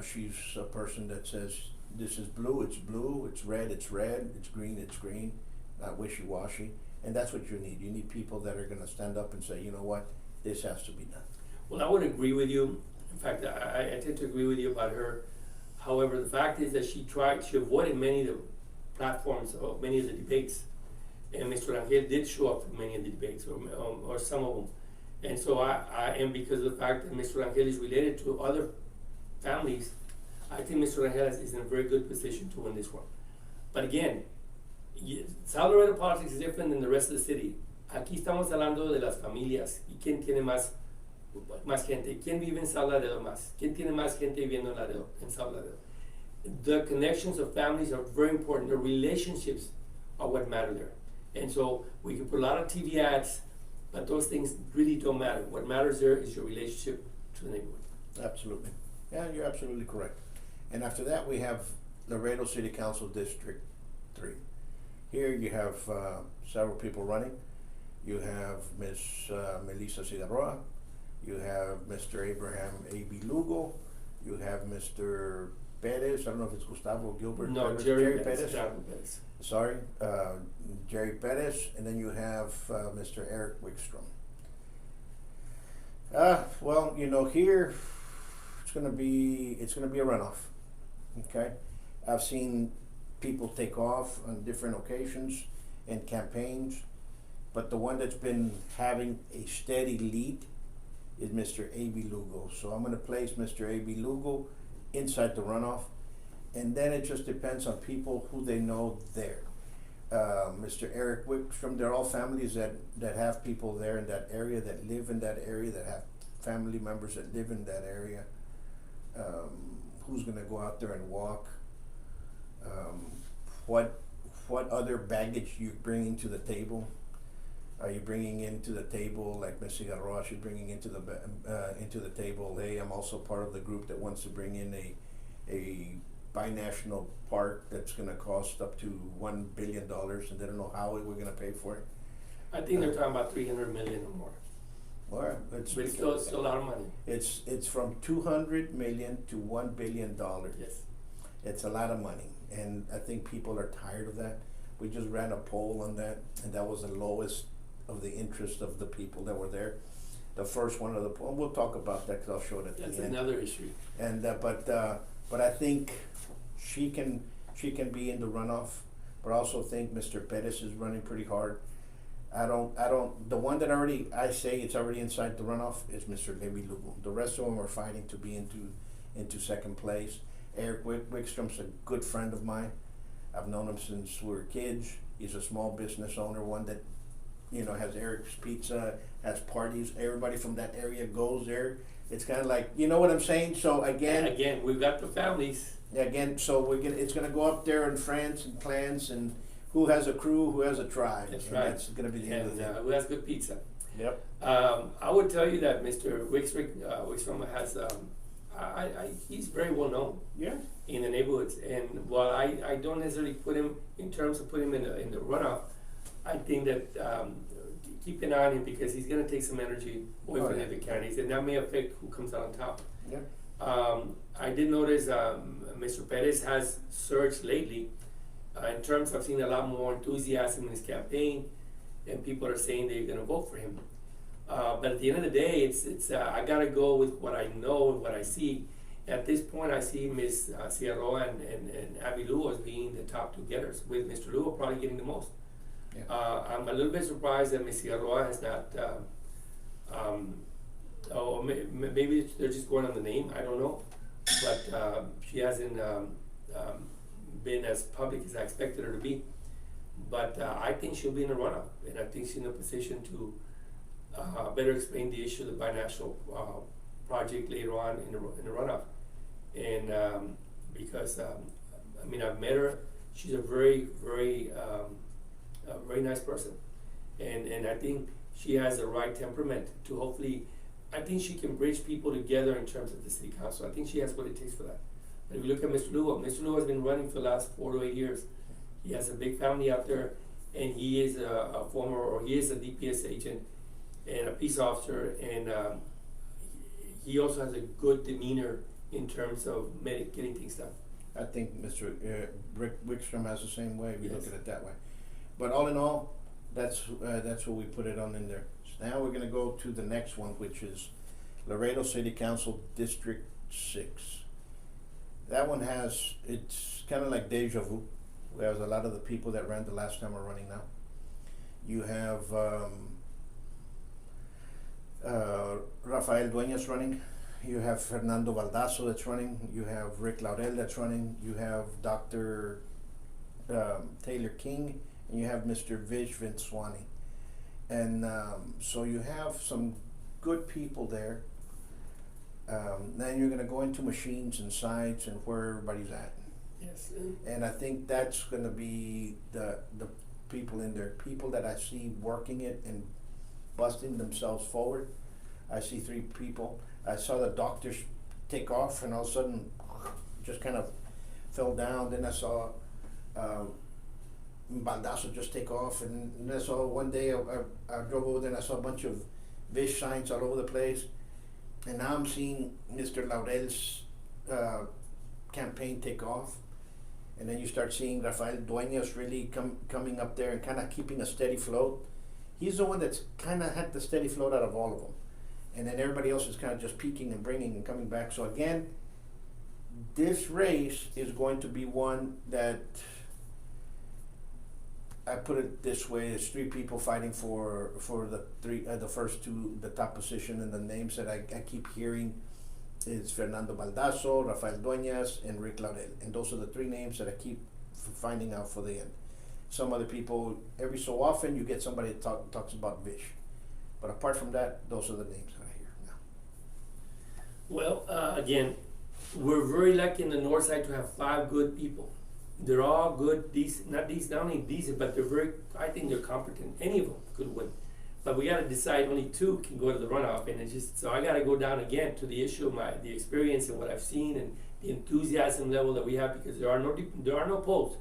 She's a person that says, this is blue, it's red, it's green, it's green, not wishy-washy. And that's what you need. You need people that are going to stand up and say, you know what, this has to be done. Well, I would agree with you. In fact, I tend to agree with you about her. However, the fact is that she avoided many of the platforms of many of the debates. And Mr. Rangel did show up for many of the debates, or some of them. And so and because of the fact that Mr. Rangel is related to other families, I think Mr. Rangel is in a very good position to win this one. But again, South Laredo politics is different than the rest of the city. Aquí estamos hablando de las familias y quién tiene más gente, quién vive en South Laredo más, quién tiene más gente viviendo en South Laredo. The connections of families are very important. The relationships are what matter there. And so we can put a lot of TV ads, but those things really don't matter. What matters there is your relationship to the neighborhood. Absolutely. Yeah, you're absolutely correct. And after that, we have Laredo City Council District 3. Here you have several people running. You have Ms. Melissa Cigarroa. You have Mr. Abraham A.B. Lugo. You have Mr. Perez. I don't know if it's Gustavo Gilbert. No, Perez. Jerry Perez. Perez. Sorry, Jerry Perez, and then you have Mr. Eric Wickstrom. Well, here it's gonna be a runoff. Okay, I've seen people take off on different occasions and campaigns, but the one that's been having a steady lead is Mr. A.B. Lugo. So I'm gonna place Mr. A.B. Lugo inside the runoff. And then it just depends on people who they know there. Mr. Eric Wickstrom, they're all families that have people there in that area, that live in that area, that have family members that live in that area. Who's gonna go out there and walk? What other baggage you bringing to the table? Are you bringing into the table, like Ms. Cigarroa, she's bringing into the table, hey, I'm also part of the group that wants to bring in a binational park that's going to cost up to $1 billion, and they don't know how we're going to pay for it. I think they're talking about 300 million or more. Well, But it's still a lot of money. It's from 200 million to $1 billion. Yes. It's a lot of money, and I think people are tired of that. We just ran a poll on that, and that was the lowest of the interest of the people that were there. The first one of the poll, we'll talk about that because I'll show it at the end. That's another issue. And but I think she can be in the runoff, but I also think Mr. Perez is running pretty hard. I don't. The one that I say it's already inside the runoff is Mr. Levi Lugo. The rest of them are fighting to be into second place. Eric Wickstrom's a good friend of mine. I've known him since we were kids. He's a small business owner, one that has Eric's Pizza, has parties. Everybody from that area goes there. It's kind of like, you know what I'm saying? So again, we've got the families. So it's gonna go up there in friends and clans, and who has a crew, who has a tribe. That's and right. That's gonna be the end of the day. Who has good pizza. Yep. I would tell you that Mr. Wickstrom has, he's very well known. Yeah. In the neighborhoods, and while I don't necessarily put him in terms of putting him in the runoff, I think that keep an eye on him because he's going to take some energy away from the other candidates, and that may affect who comes out on top. Yeah. I did notice Mr. Perez has surged lately in terms of seeing a lot more enthusiasm in his campaign, and people are saying they're going to vote for him. But at the end of the day, it's I got to go with what I know and what I see. At this point, I see Ms. Cigarroa and Abby Lugo as being the top two getters, with Mr. Lugo probably getting the most. Yeah. I'm a little bit surprised that Ms. Cigarroa has not, maybe they're just going on the name, I don't know. But she hasn't been as public as I expected her to be. But I think she'll be in the runoff, and I think she's in a position to better explain the issue of the binational project later on in the runoff. And because I've met her, she's a very, very, very nice person, and I think she has the right temperament to hopefully. I think she can bridge people together in terms of the city council. I think she has what it takes for that. But if you look at Mr. Lugo has been running for the last 4 to 8 years. He has a big family out there, and he is a DPS agent and a peace officer, and he also has a good demeanor in terms of getting things done. I think Mr. Rick Wickstrom has the same way. We Yes. look at it that way. But all in all, that's what we put it on in there. So now we're going to go to the next one, which is Laredo City Council District 6. That one it's kind of like deja vu, whereas a lot of the people that ran the last time are running now. You have Rafael Dueñas running. You have Fernando Baldasso that's running. You have Rick Laurel that's running. You have Dr. Taylor King, and you have Mr. Vish Vinswani. And so you have some good people there. Then you're going to go into machines and sites and where everybody's at. Yes. And I think that's going to be the people in there, people that I see working it and busting themselves forward. I see 3 people. I saw the doctors take off and all of a sudden just kind of fell down. Then I saw Baldasso just take off, and then I saw one day I drove over there and I saw a bunch of Vish signs all over the place. And now I'm seeing Mr. Laurel's campaign take off. And then you start seeing Rafael Dueñas really coming up there and kind of keeping a steady float. He's the one that's kind of had the steady float out of all of them. And then everybody else is kind of just peaking and bringing and coming back. So again, this race is going to be one that, I put it this way, there's 3 people fighting for the first 2, the top position, and the names that I keep hearing is Fernando Baldasso, Rafael Dueñas, and Rick Laurel. And those are the 3 names that I keep finding out for the end. Some other people, every so often you get somebody that talks about Vish. But apart from that, those are the names that I hear now. Well, again, we're very lucky in the north side to have 5 good people. They're all good, decent, not only decent, but I think they're competent. Any of them could win. But we got to decide only 2 can go to the runoff. And it's just, so I got to go down again to the issue of the experience and what I've seen and the enthusiasm level that we have, because there are no polls.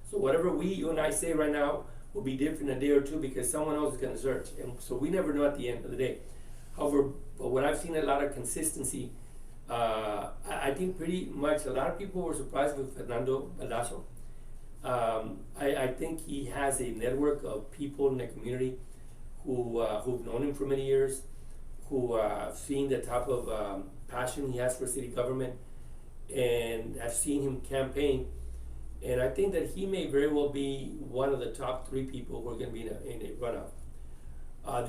So whatever you and I say right now will be different in a day or 2 because someone else is going to search. And so we never know at the end of the day. However, but what I've seen a lot of consistency, I think pretty much a lot of people were surprised with Fernando Baldasso. I think he has a network of people in the community who've known him for many years, who have seen the type of passion he has for city government, and have seen him campaign. And I think that he may very well be one of the top 3 people who are going to be in a runoff.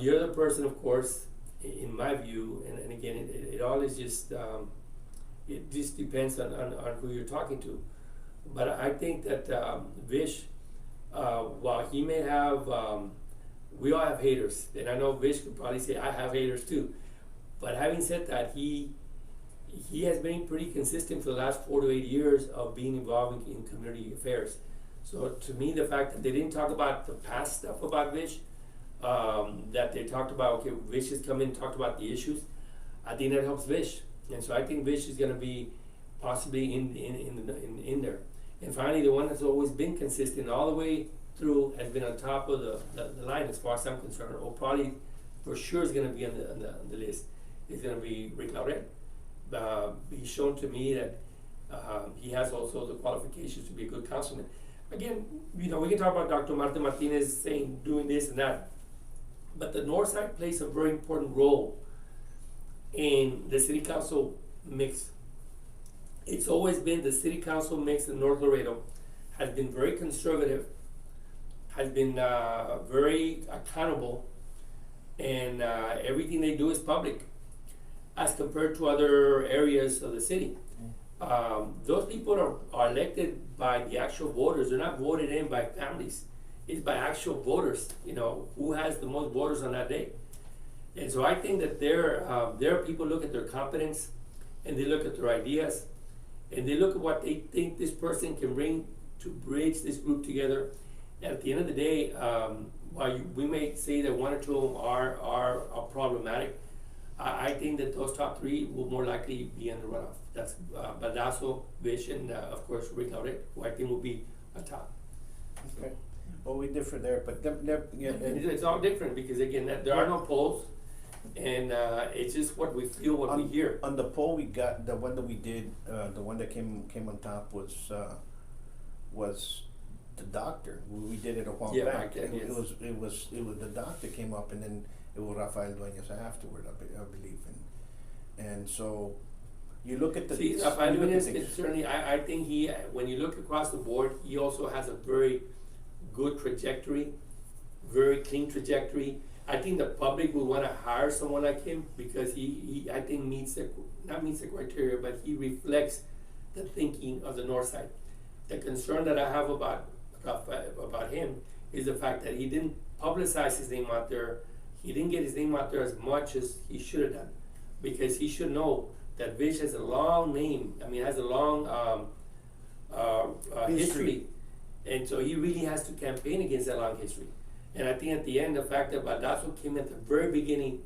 The other person, of course, in my view, and again, it all is just, it just depends on who you're talking to. But I think that Vish, while he may have, we all have haters, and I know Vish could probably say I have haters too. But having said that, he has been pretty consistent for the last 4 to 8 years of being involved in community affairs. So to me, the fact that they didn't talk about the past stuff about Vish, that they talked about, okay, Vish has come in and talked about the issues, I think that helps Vish. And so I think Vish is going to be possibly in there. And finally, the one that's always been consistent all the way through has been on top of the line as far as I'm concerned, or probably for sure is going to be on the list, is going to be Rick Laurel. He's shown to me that he has also the qualifications to be a good councilman. Again, we can talk about Dr. Martin Martinez saying doing this and that, but the north side plays a very important role in the city council mix. It's always been the city council mix in North Laredo has been very conservative, has been very accountable, and everything they do is public as compared to other areas of the city. Those people are elected by the actual voters. They're not voted in by families. It's by actual voters, who has the most voters on that day. And so I think that there people look at their competence, and they look at their ideas, and they look at what they think this person can bring to bridge this group together. And at the end of the day, while we may say that 1 or 2 of them are problematic, I think that those top 3 will more likely be in the runoff. That's Baldasso, Vish, and of course Rick Laurel, who I think will be on top. Okay. Well, we differ there, but it's all different because again, there are no polls, and it's just what we feel, what we hear. On the poll we got, the one that we did, the one that came on top was the doctor. We did it a while back. Yes. It was the doctor came up, and then it was Rafael Dueñas afterward, I believe. And so you look at the. See, you if I look do at this, things. certainly, I think he, when you look across the board, he also has a very good trajectory, very clean trajectory. I think the public will want to hire someone like him because he I think not meets the criteria, but he reflects the thinking of the North Side. The concern that I have about him is the fact that he didn't publicize his name out there. He didn't get his name out there as much as he should have done, because he should know that Vish has a long name. I mean, has a long history, and so he really has to campaign against that long history. And I think at the end, the fact that Baldasso came at the very beginning,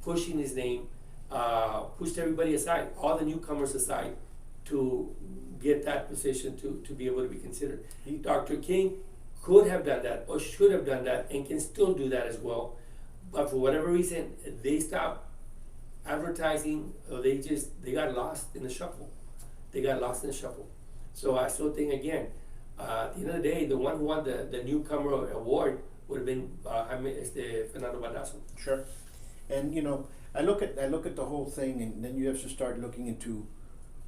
pushing his name, pushed everybody aside, all the newcomers aside, to get that position to be able to be considered. Dr. King could have done that or should have done that and can still do that as well. But for whatever reason, they stopped advertising, or they got lost in the shuffle. So I still think, again, at the end of the day, the one who won the newcomer award would have been Fernando Baldasso. Sure. And I look at the whole thing, and then you have to start looking into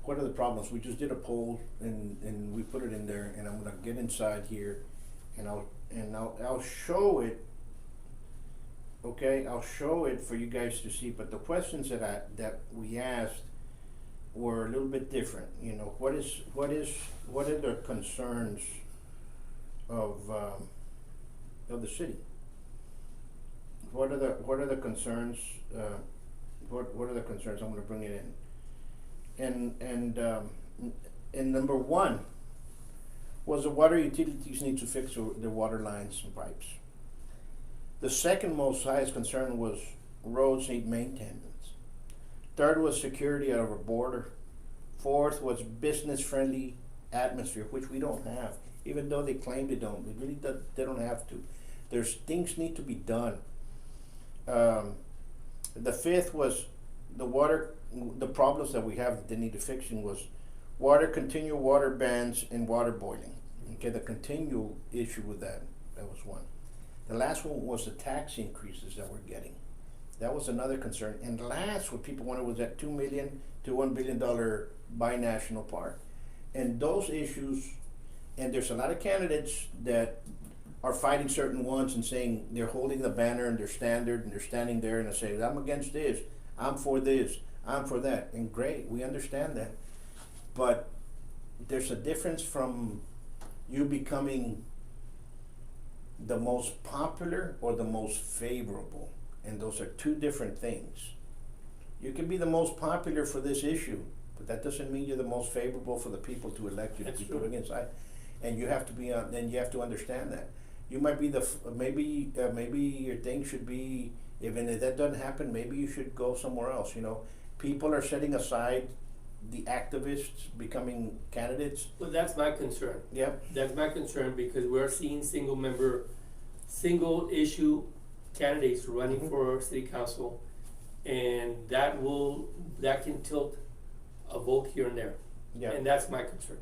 what are the problems. We just did a poll, and we put it in there, and I'm gonna get inside here, and I'll show it. Okay, I'll show it for you guys to see. But the questions that we asked were a little bit different. What are the concerns of the city? What are the concerns? What are the concerns? I'm going to bring it in. And number one was the water utilities need to fix the water lines and pipes. The second most highest concern was roads need maintenance. Third was security at our border. Fourth was business-friendly atmosphere, which we don't have, even though they claim they don't. They don't have to. There's things need to be done. The fifth was the water. The problems that we have that they need to fixing was continual water bans and water boiling. Okay, the continual issue with that was one. The last one was the tax increases that we're getting. That was another concern. And last, what people wanted was that $2 million to $1 billion binational park. And those issues, and there's a lot of candidates that are fighting certain ones and saying they're holding the banner and their standard and they're standing there and they say, I'm against this, I'm for this, I'm for that. And great, we understand that. But there's a difference from you becoming the most popular or the most favorable. And those are two different things. You can be the most popular for this issue, but that doesn't mean you're the most favorable for the people to elect you to be put against. And you have to be then you have to understand that. You might be maybe your thing should be, even if that doesn't happen, maybe you should go somewhere else. People are setting aside the activists becoming candidates. Well, that's my concern. Yeah. That's my concern, because we're seeing single issue candidates running for city council, and that can tilt a vote here and there. Yeah. And that's my concern.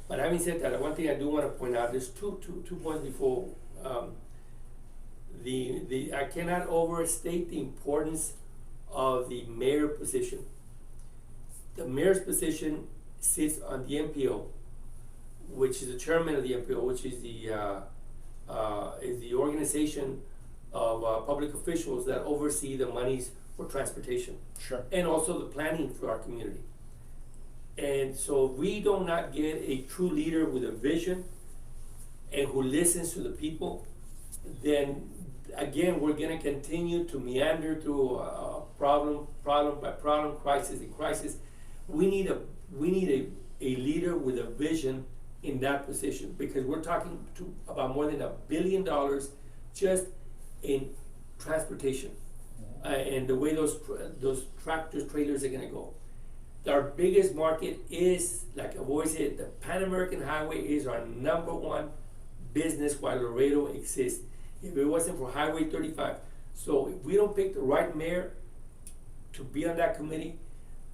But having said that, one thing I do want to point out, there's two points before. I cannot overstate the importance of the mayor position. The mayor's position sits on the MPO, which is the chairman of the MPO, which is the organization of public officials that oversee the monies for transportation. Sure. And also the planning for our community. And so if we do not get a true leader with a vision and who listens to the people, then again, we're going to continue to meander through problem by problem, crisis and crisis. We need a leader with a vision in that position, because we're talking about more than $1 billion just in transportation, and the way those tractors, trailers are going to go. Our biggest market is, like I've always said, the Pan American Highway is our number one business while Laredo exists. If it wasn't for Highway 35. So if we don't pick the right mayor to be on that committee,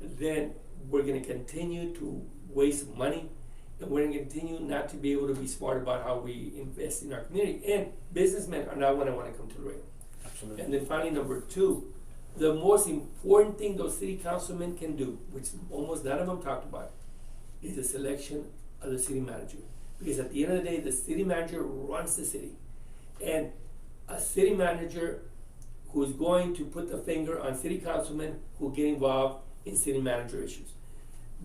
then we're going to continue to waste money, and we're going to continue not to be able to be smart about how we invest in our community. And businessmen are not going to want to come to Laredo. Absolutely. And then finally, number two, the most important thing those city councilmen can do, which almost none of them talked about, is the selection of the city manager. Because at the end of the day, the city manager runs the city. And a city manager who's going to put the finger on city councilmen who get involved in city manager issues.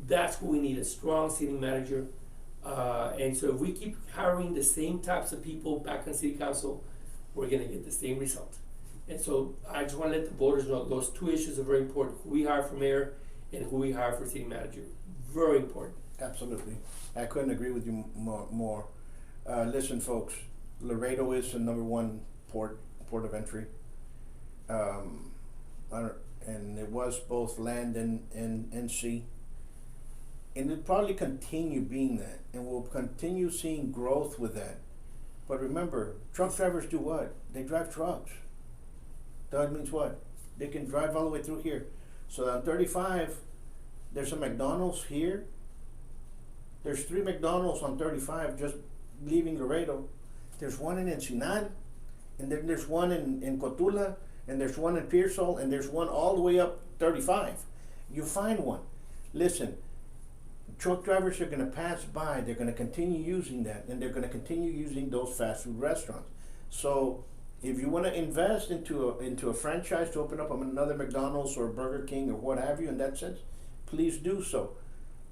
That's who we need, a strong city manager. And so if we keep hiring the same types of people back on city council, we're gonna get the same result. And so I just wanna let the voters know those two issues are very important, who we hire for mayor and who we hire for city manager. Very important. Absolutely. I couldn't agree with you more. Listen, folks, Laredo is the #1 port of entry. And it was both land and sea. And it'll probably continue being that, and we'll continue seeing growth with that. But remember, truck drivers do what? They drive trucks. That means what? They can drive all the way through here. So on 35, there's a McDonald's here. There's 3 McDonald's on 35 just leaving Laredo. There's one in Ensenada, and then there's one in Cotula, and there's one in Pearsall, and there's one all the way up 35. You find one. Listen, truck drivers are going to pass by. They're going to continue using that, and they're going to continue using those fast food restaurants. So if you want to invest into a franchise to open up another McDonald's or Burger King or what have you in that sense, please do so.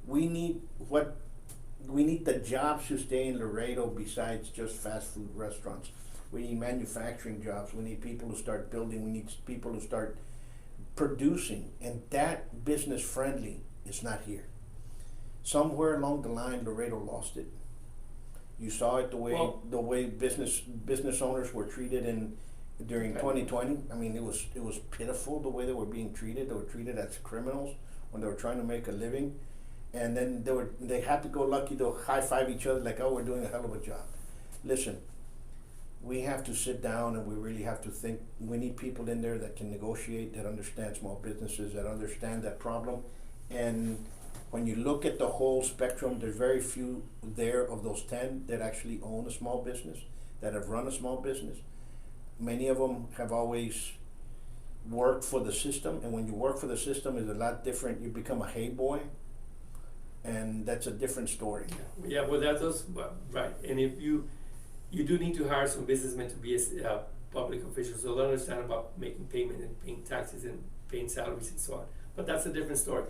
We need the jobs to stay in Laredo besides just fast food restaurants. We need manufacturing jobs. We need people to start building. We need people to start producing, and that business friendly is not here. Somewhere along the line, Laredo lost it. You saw it the way business owners were treated during 2020. I mean, it was pitiful the way they were being treated. They were treated as criminals when they were trying to make a living, and then they happy-go-lucky to high-five each other like, oh, we're doing a hell of a job. Listen, we have to sit down and we really have to think. We need people in there that can negotiate, that understand small businesses, that understand that problem. And when you look at the whole spectrum, there's very few there of those 10 that actually own a small business, that have run a small business. Many of them have always worked for the system, and when you work for the system, it's a lot different. You become a hay boy, and that's a different story. Yeah, well, that's right. And if you do need to hire some businessmen to be public officials, so they'll understand about making payment and paying taxes and paying salaries and so on. But that's a different story.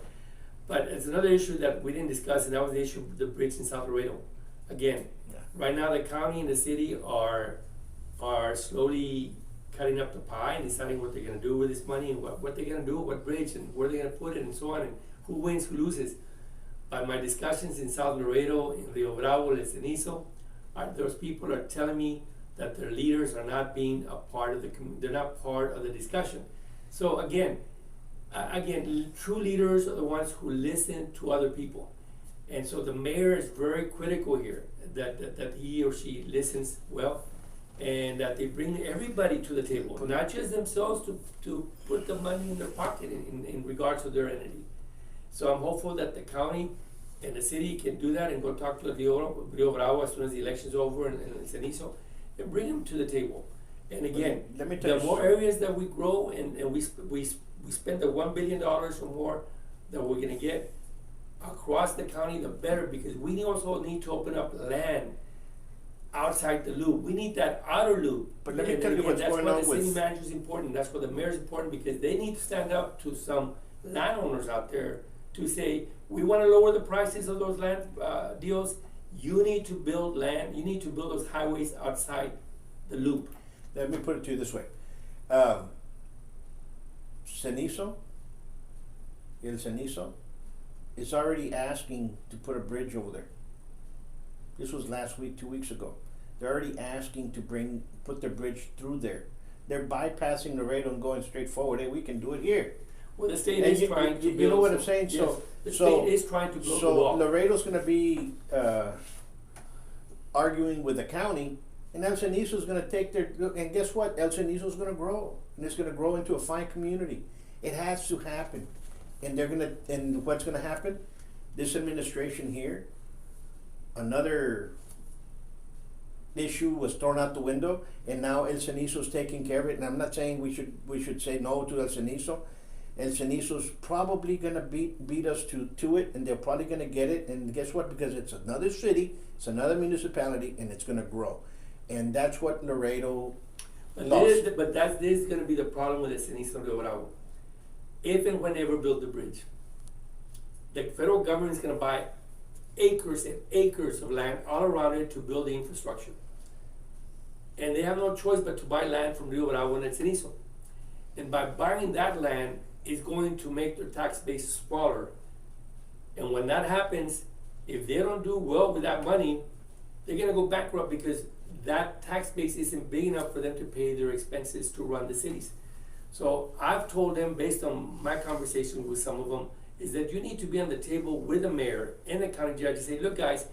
But it's another issue that we didn't discuss, and that was the issue of the bridge in South Laredo. Again, right now the county and the city are slowly cutting up the pie and deciding what they're going to do with this money and what they're going to do, what bridge and where they're going to put it and so on, and who wins, who loses. By my discussions in South Laredo, in Rio Bravo, El Cenizo, those people are telling me that their leaders are not being a part of they're not part of the discussion. So again, true leaders are the ones who listen to other people. And so the mayor is very critical here, that he or she listens well, and that they bring everybody to the table, not just themselves to put the money in their pocket in regards to their entity. So I'm hopeful that the county and the city can do that and go talk to Rio Bravo as soon as the election's over and Cenizo, and bring them to the table. And again, the more areas that we grow and we spend the $1 billion or more that we're going to get across the county, the better, because we also need to open up land outside the loop. We need that outer loop. But let me tell you what's going on with... That's why the city manager is important. That's why the mayor is important, because they need to stand up to some landowners out there to say, we want to lower the prices of those land deals. You need to build land. You need to build those highways outside the loop. Let me put it to you this way. Cenizo, El Cenizo, is already asking to put a bridge over there. This was last week, 2 weeks ago. They're already asking to put their bridge through there. They're bypassing Laredo and going straight forward. Hey, we can do it here. Well, the state is trying to build. You know what I'm saying? Yes, the state is trying to build the wall. So Laredo's going to be arguing with the county, and El Cenizo's going to take their. And guess what? El Cenizo's going to grow, and it's going to grow into a fine community. It has to happen, and And what's going to happen? – This administration here, another issue was thrown out the window, and now El Cenizo's taking care of it. And I'm not saying we should say no to El Cenizo. El Cenizo's probably gonna beat us to it, and they're probably gonna get it. And guess what? Because it's another city, it's another municipality, and it's gonna grow. And that's what Laredo lost. But this is going to be the problem with the Cenizo Rio Bravo. If and when they ever build the bridge, the federal government is going to buy acres and acres of land all around it to build the infrastructure. And they have no choice but to buy land from Rio Bravo and El Cenizo. And by buying that land, it's going to make their tax base smaller. And when that happens, if they don't do well with that money, they're going to go bankrupt because that tax base isn't big enough for them to pay their expenses to run the cities. So I've told them, based on my conversation with some of them, is that you need to be on the table with the mayor and the county judge and say, look guys,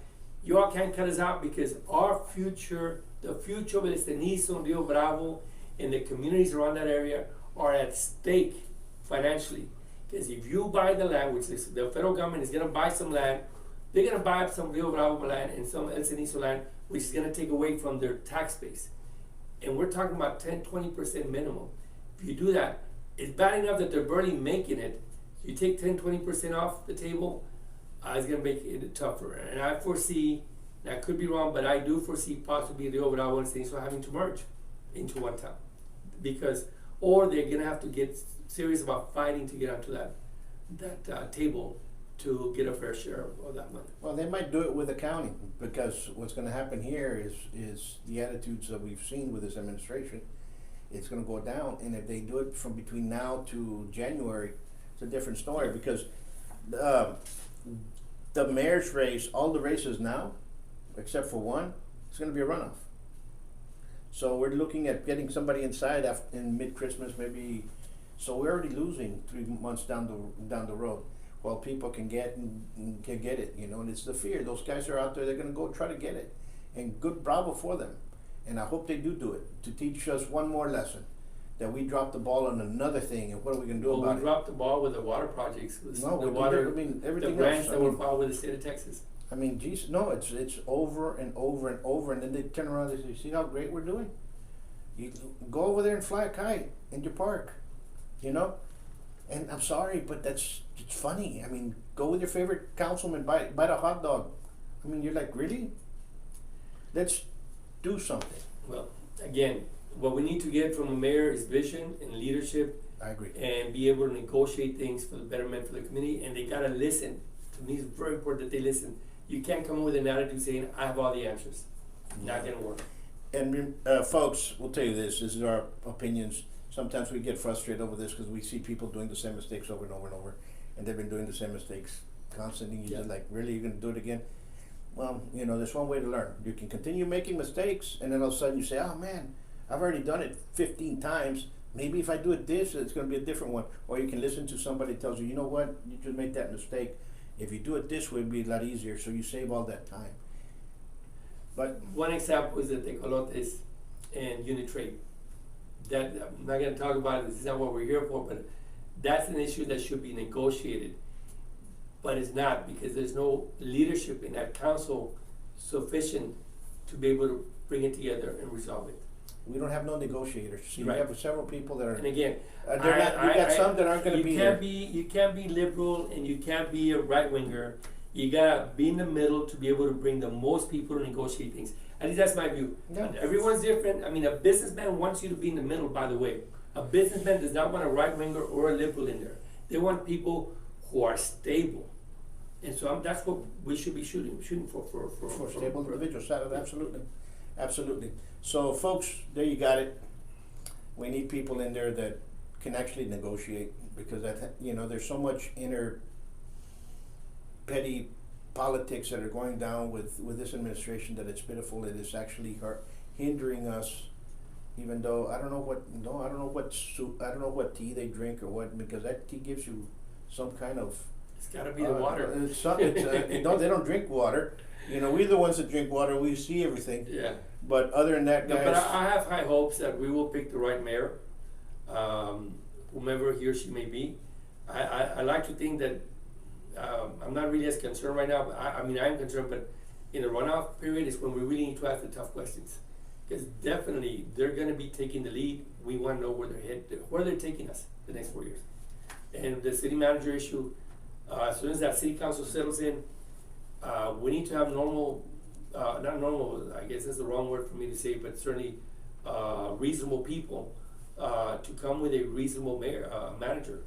you all can't cut us out because our future, the future of El Cenizo and Rio Bravo and the communities around that area are at stake financially. Because if you buy the land, which is the federal government is going to buy some land, they're going to buy up some Rio Bravo land and some El Cenizo land, which is going to take away from their tax base. And we're talking about 10-20% minimum. If you do that, it's bad enough that they're barely making it. You take 10-20% off the table, it's going to make it tougher. And I foresee, and I could be wrong, but I do foresee possibly Rio Bravo and Cenizo having to merge into one town. Or they're going to have to get serious about fighting to get onto that table to get a fair share of that money. Well, they might do it with the county, because what's going to happen here is the attitudes that we've seen with this administration. It's going to go down, and if they do it from between now to January, it's a different story. Because the mayor's race, all the races now, except for one, it's going to be a runoff. So we're looking at getting somebody inside in mid-Christmas, maybe. So we're already losing 3 months down the road. Well, people can get it, and it's the fear. Those guys are out there, they're going to go try to get it. And good, bravo for them. And I hope they do it to teach us one more lesson, that we dropped the ball on another thing, and what are we going to do about it? We dropped the ball with the water projects. Everything the grants that were filed with the state of Texas. I mean, geez, no, it's over and over and over, and then they turn around and say, see how great we're doing? You go over there and fly a kite in your park, And I'm sorry, but it's funny. I mean, go with your favorite councilman, bite a hot dog. I mean, you're like, really? Let's do something. Well, again, what we need to get from a mayor is vision and leadership. I agree. And be able to negotiate things for the betterment for the community. And they got to listen. To me, it's very important that they listen. You can't come with an attitude saying, I have all the answers. Not going to work. And folks, we'll tell you this is our opinions. Sometimes we get frustrated over this because we see people doing the same mistakes over and over and over, and they've been doing the same mistakes constantly. You're just like, really, you're going to do it again? Well, there's one way to learn. You can continue making mistakes, and then all of a sudden you say, oh man, I've already done it 15 times. Maybe if I do it this, it's going to be a different one. Or you can listen to somebody that tells you, you know what, you just made that mistake. If you do it this way, it'll be a lot easier, so you save all that time. But one example is the Tecolotes and unit trade. That I'm not going to talk about it. This is not what we're here for, but that's an issue that should be negotiated. But it's not, because there's no leadership in that council sufficient to be able to bring it together and resolve it. We don't have no negotiators. See, right. We have several people that are. And again, you got some that aren't going to be here. You can't be liberal and you can't be a right winger. You gotta be in the middle to be able to bring the most people to negotiate things. At least that's my view. Yeah. Everyone's different. I mean, a businessman wants you to be in the middle, by the way. A businessman does not want a right winger or a liberal in there. They want people who are stable. And so that's what we should be shooting for stable individuals. Absolutely. So, folks, there you got it. We need people in there that can actually negotiate, because there's so much inner petty politics that are going down with this administration that it's pitiful. It is actually hindering us. Even though I don't know what tea they drink or what, because that tea gives you some kind of. It's got to be the water. They don't drink water. We're the ones that drink water. We see everything. Yeah. But other than that, guys. But I have high hopes that we will pick the right mayor, whomever he or she may be. I like to think that I'm not really as concerned right now. I mean, I am concerned, but in the runoff period is when we really need to ask the tough questions. Because definitely they're going to be taking the lead. We want to know where they're headed, where they're taking us the next 4 years. And the city manager issue, as soon as that city council settles in, we need to have normal, not normal, I guess that's the wrong word for me to say, but certainly reasonable people to come with a reasonable manager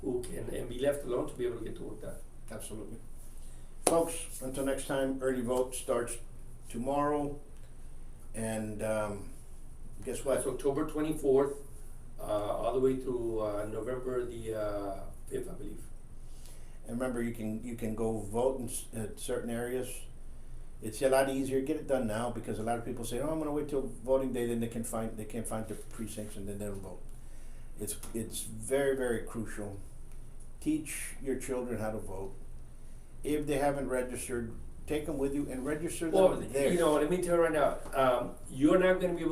who can and be left alone to be able to get the work done. Absolutely. Folks, until next time, early vote starts tomorrow. And guess what? That's October 24th, all the way through November the 5th, I believe. And remember, you can go vote in certain areas. It's a lot easier. Get it done now, because a lot of people say, "Oh, I'm going to wait till voting day." Then they can't find the precincts, and then they don't vote. It's very, very crucial. Teach your children how to vote. If they haven't registered, take them with you and register them there. You know, let me tell you right now, you're not going to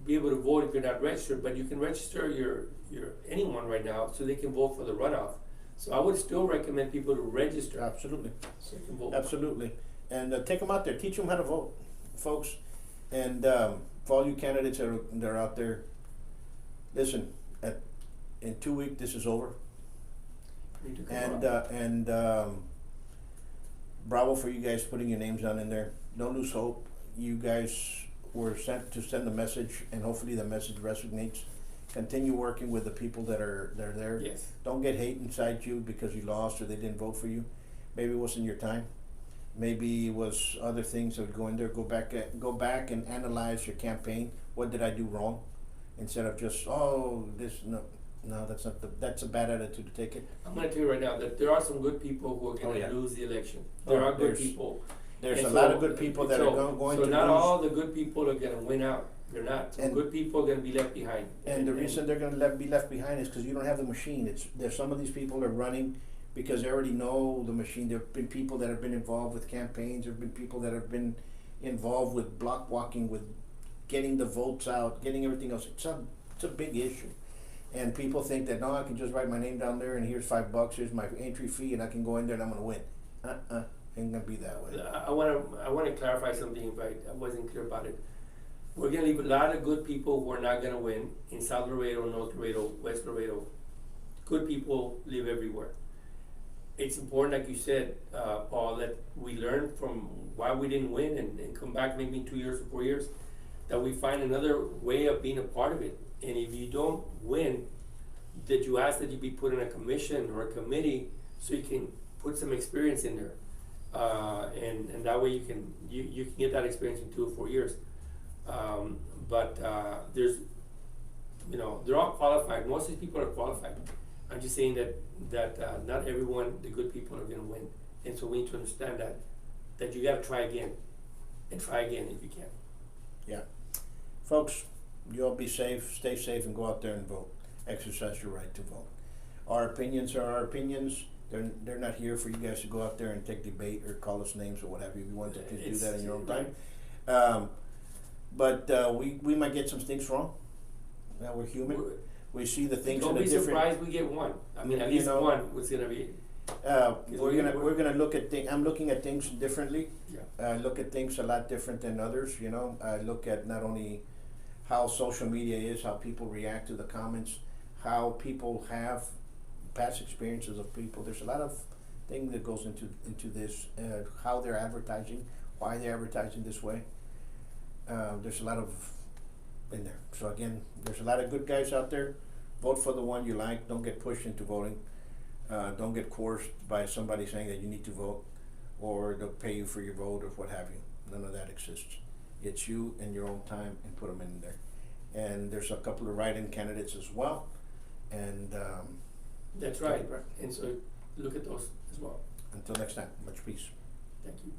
be able to vote if you're not registered, but you can register your anyone right now so they can vote for the runoff. So I would still recommend people to register. Absolutely. So they can vote. Absolutely. And take them out there. Teach them how to vote, folks. And for all you candidates that are out there, listen, in 2 weeks, this is over. And bravo for you guys putting your names down in there. Don't lose hope. You guys were sent to send a message, and hopefully the message resonates. Continue working with the people that are there. Yes. Don't get hate inside you because you lost or they didn't vote for you. Maybe it wasn't your time. Maybe it was other things that would go in there. Go back and analyze your campaign. What did I do wrong? Instead of just no, that's a bad attitude to take it. I'm going to tell you right now that there are some good people who are going to lose the election. There are good people. There's a lot of good people that are going to lose. So not all the good people are going to win out. They're not. Some good people are going to be left behind. And the reason they're going to be left behind is because you don't have the machine. There's some of these people are running because they already know the machine. There have been people that have been involved with campaigns. There have been people that have been involved with block walking, with getting the votes out, getting everything else. It's a big issue. And people think that, no, I can just write my name down there and here's $5, here's my entry fee, and I can go in there and I'm going to win. Ain't going to be that way. I want to clarify something if I wasn't clear about it. We're going to leave a lot of good people who are not going to win in South Laredo, North Laredo, West Laredo. Good people live everywhere. It's important, like you said, Paul, that we learn from why we didn't win and come back maybe in 2 years or 4 years, that we find another way of being a part of it. And if you don't win, that you ask that you be put in a commission or a committee so you can put some experience in there. And that way you can get that experience in 2 or 4 years. But there's, they're all qualified. Most of these people are qualified. I'm just saying that not everyone, the good people, are going to win. And so we need to understand that you got to try again and try again if you can. Yeah. Folks, you all be safe, stay safe, and go out there and vote. Exercise your right to vote. Our opinions are our opinions. They're not here for you guys to go out there and take debate or call us names or what have you. If you want to do that in your own time. But we might get some things wrong. Now we're human. We see the things in a different. Don't be surprised we get one. I mean, at least one was gonna be. We're gonna look at things. I'm looking at things differently. Yeah. I look at things a lot different than others. I look at not only how social media is, how people react to the comments, how people have past experiences of people. There's a lot of things that goes into this. How they're advertising, why they're advertising this way. There's a lot of in there. So again, there's a lot of good guys out there. Vote for the one you like. Don't get pushed into voting. Don't get coerced by somebody saying that you need to vote or they'll pay you for your vote or what have you. None of that exists. It's you and your own time, and put them in there. And there's a couple of write-in candidates as well. And that's right. And so look at those as well. Until next time, much peace. Thank you.